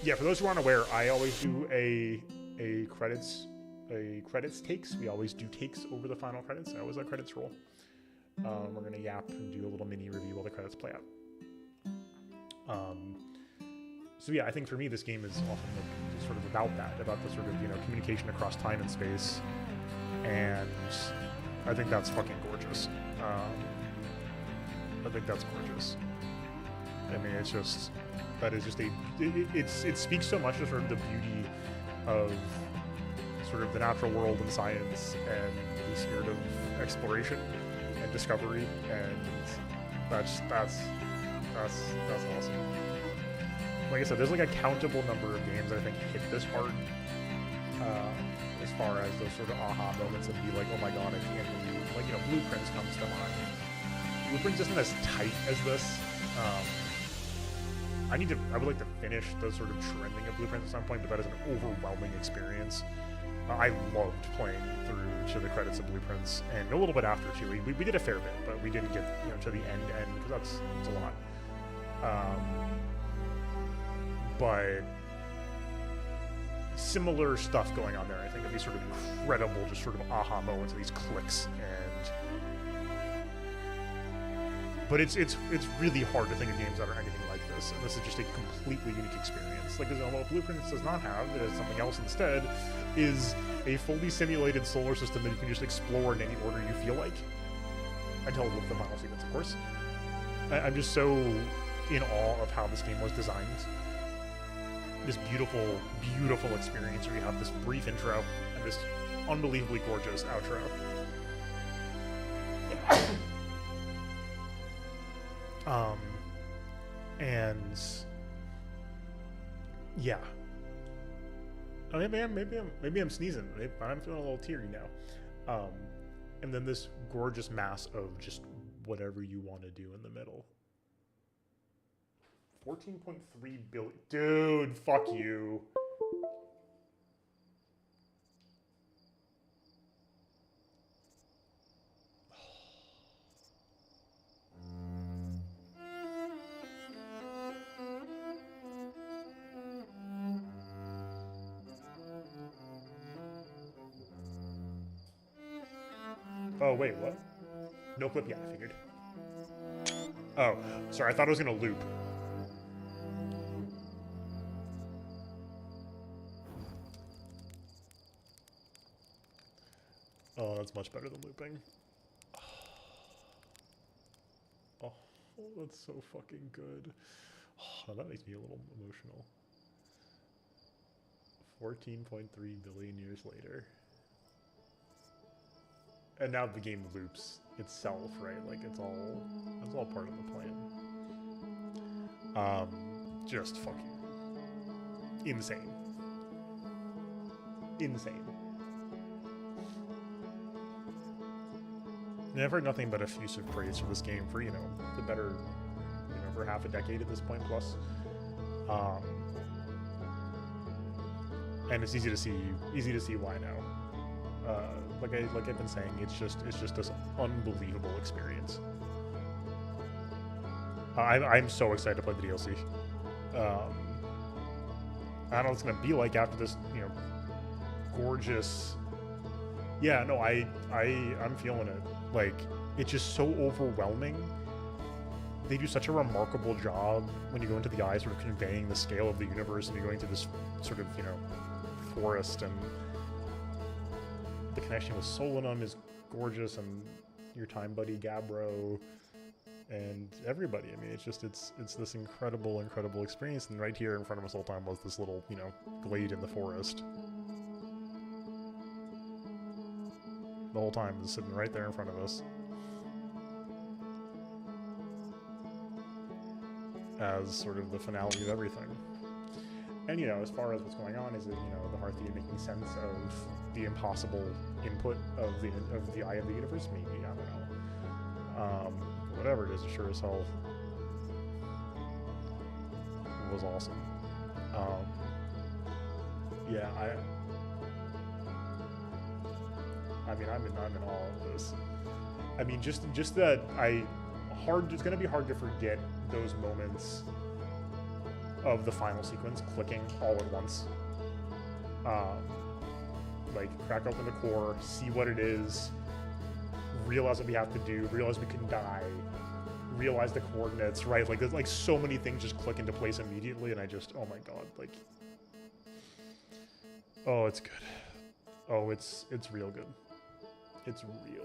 Yeah, for those who aren't aware, I always do a credits takes. We always do takes over the final credits. I always let credits roll. We're gonna yap and do a little mini review while the credits play out. So yeah, I think for me this game is often like sort of about that, about the sort of, you know, communication across time and space, and I think that's fucking gorgeous. I think that's gorgeous. I mean, it's just, that is just it speaks so much to sort of the beauty of sort of the natural world and science and the spirit of exploration and discovery, and that's awesome. Like I said, there's like a countable number of games that I think hit this hard, as far as those sort of aha moments and be like, oh my god, I can't believe, like, you know, Blueprints comes to mind. Blueprints isn't as tight as this. I would like to finish the sort of trending of Blueprints at some point, but that is an overwhelming experience. I loved playing through to the credits of Blueprints, and a little bit after too. We did a fair bit, but we didn't get, you know, to the end because that's a lot. But similar stuff going on there. I think of these sort of incredible, just sort of aha moments, of these clicks, but it's really hard to think of games that are anything like this, and this is just a completely unique experience. Like, what Blueprints does not have, it has something else instead, is a fully simulated solar system that you can just explore in any order you feel like, until with the final sequence, of course. I'm just so in awe of how this game was designed. This beautiful, beautiful experience where you have this brief intro and this unbelievably gorgeous outro. And yeah. Oh, maybe I'm sneezing. I'm feeling a little teary now. And then this gorgeous mass of just whatever you want to do in the middle. 14.3 billion. Dude, fuck you. Oh, wait, what? No clip? Yeah, I figured. Oh, sorry, I thought it was going to loop. Oh, that's much better than looping. Oh, that's so fucking good. Oh, that makes me a little emotional. 14.3 billion years later. And now the game loops itself, right? Like it's all part of the plan. Just fucking insane. Insane. And I've heard nothing but effusive praise for this game for, the better, for half a decade at this point plus. And it's easy to see why now. Like I've been saying, it's just this unbelievable experience. I'm so excited to play the DLC. I don't know what it's gonna be like after this, gorgeous. Yeah, no, I'm feeling it. Like, it's just so overwhelming. They do such a remarkable job when you go into the eye, sort of conveying the scale of the universe, and you're going through this sort of, forest, and the connection with Solanum is gorgeous, and your time buddy Gabbro, and everybody. I mean, it's this incredible experience, and right here in front of us all the time was this little, glade in the forest. The whole time is sitting right there in front of us. As sort of the finale of everything. And, as far as what's going on, is it, the Hearth Theater making sense of the impossible input of the Eye of the Universe? Maybe, I don't know. Whatever it is, it sure as hell was awesome. Yeah, I mean, I'm in awe of this. I mean, just that it's gonna be hard to forget those moments of the final sequence clicking all at once. Like, crack open the core, see what it is, realize what we have to do, realize we can die, realize the coordinates, right? Like, there's like so many things just click into place immediately, and I just, oh my god, like, oh, it's good. Oh, it's real good. It's real good.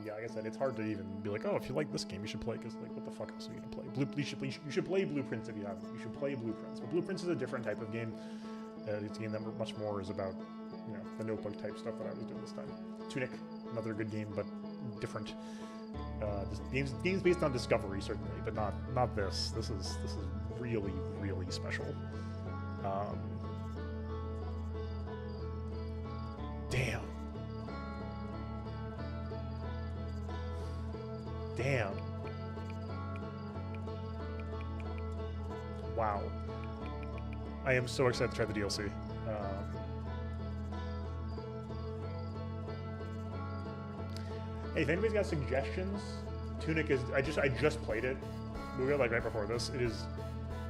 Yeah, like I said, it's hard to even be like, oh, if you like this game, you should play, because, like, what the fuck else are you gonna play? You should play Blueprints if you haven't. You should play Blueprints. But Blueprints is a different type of game. It's a game that much more is about, the notebook type stuff that I was doing this time. Tunic, another good game, but different. Games based on discovery, certainly, but not this. This is really, really special. Damn. Wow. I am so excited to try the DLC. Hey, if anybody's got suggestions, Tunic is. I just played it. We were like right before this. It is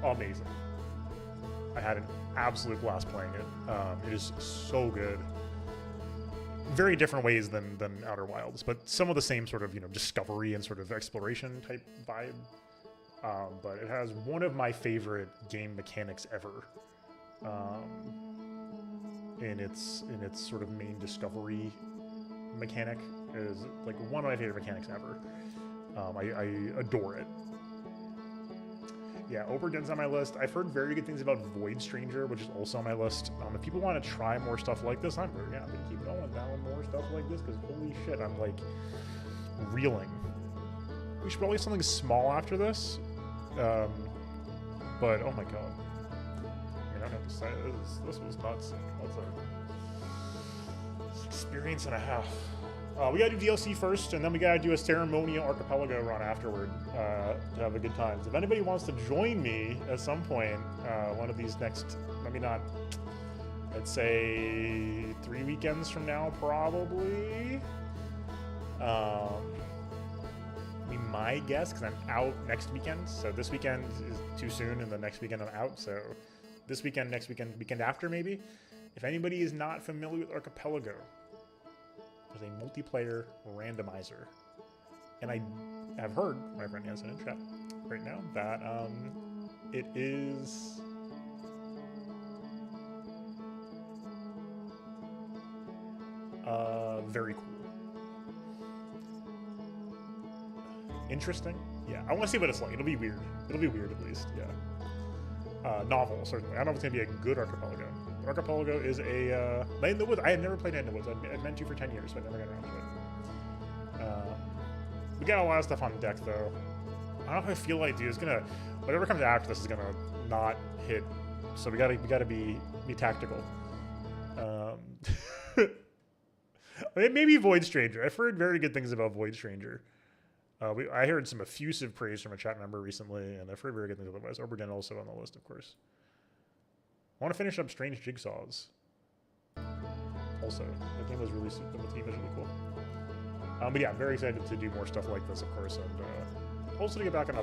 amazing. I had an absolute blast playing it. It is so good. Very different ways than Outer Wilds, but some of the same sort of discovery and sort of exploration type vibe. But it has one of my favorite game mechanics ever. In its sort of main discovery mechanic is like one of my favorite mechanics ever. I adore it. Yeah, Oberdin's on my list. I've heard very good things about Void Stranger, which is also on my list. If people want to try more stuff like this, I'm going to keep going down more stuff like this, because holy shit, I'm like reeling. We should probably do something small after this. But oh my god. I don't have to say, this was nuts. That's an experience and a half. We gotta do DLC first, and then we gotta do a Ceremonial Archipelago run afterward to have a good time. So if anybody wants to join me at some point, one of these next, maybe not, I'd say 3 weekends from now, probably. Be my guess, because I'm out next weekend. So this weekend is too soon, and the next weekend I'm out. So this weekend, next weekend, weekend after maybe. If anybody is not familiar with Archipelago, there's a multiplayer randomizer, and I have heard, my friend Hanson in chat right now, that it is Very cool. Interesting. Yeah, I want to see what it's like. It'll be weird. It'll be weird at least. Yeah. Novel certainly. I don't know if it's gonna be a good Archipelago. Archipelago is a Night in the Woods. I had never played Night in the Woods. I'd meant to for 10 years, but I never got around to it. We got a lot of stuff on deck though. I don't know if I feel like, dude, it's gonna, whatever comes after this is gonna not hit. So we gotta be tactical. I mean, maybe Void Stranger. I've heard very good things about Void Stranger. I heard some effusive praise from a chat member recently, and I've heard very good things otherwise. Oberdin also on the list, of course. I want to finish up Strange Jigsaws. Also, the game was really cool. But yeah, I'm very excited to do more stuff like this, of course, and also to get back on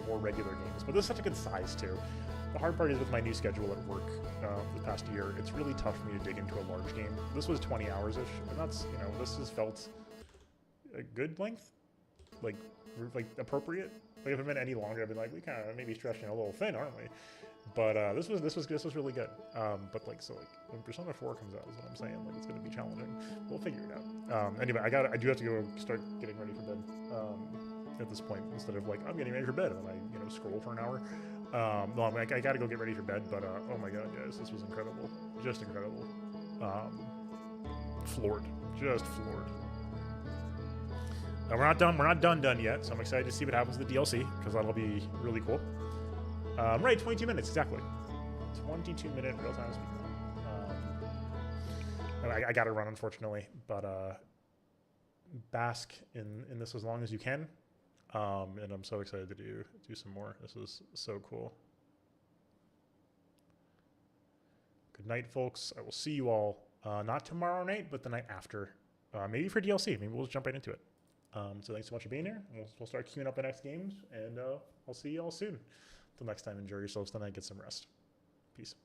more regular games. But this is such a good size too. The hard part is with my new schedule at work the past year, it's really tough for me to dig into a large game. This was 20 hours-ish, and that's, this has felt a good length, like appropriate. Like if it been any longer, I'd be like, we kind of maybe stretching a little thin, aren't we? But this was really good. But when Persona 4 comes out, is what I'm saying. Like it's gonna be challenging. We'll figure it out. Anyway, I do have to go start getting ready for bed. At this point, instead of like I'm getting ready for bed and then I scroll for an hour. No, I gotta go get ready for bed. But oh my god, guys, this was incredible. Just incredible. Floored. Just floored. And we're not done. We're not done yet. So I'm excited to see what happens with the DLC because that'll be really cool. Right, 22 minutes exactly. 22-minute real-time speedrun. I got to run, unfortunately, but bask in this as long as you can. And I'm so excited to do some more. This is so cool. Good night, folks. I will see you all not tomorrow night, but the night after. Maybe for DLC. Maybe we'll just jump right into it. So thanks so much for being here. We'll start queuing up the next games, and I'll see you all soon. Till next time, enjoy yourselves tonight. Get some rest. Peace.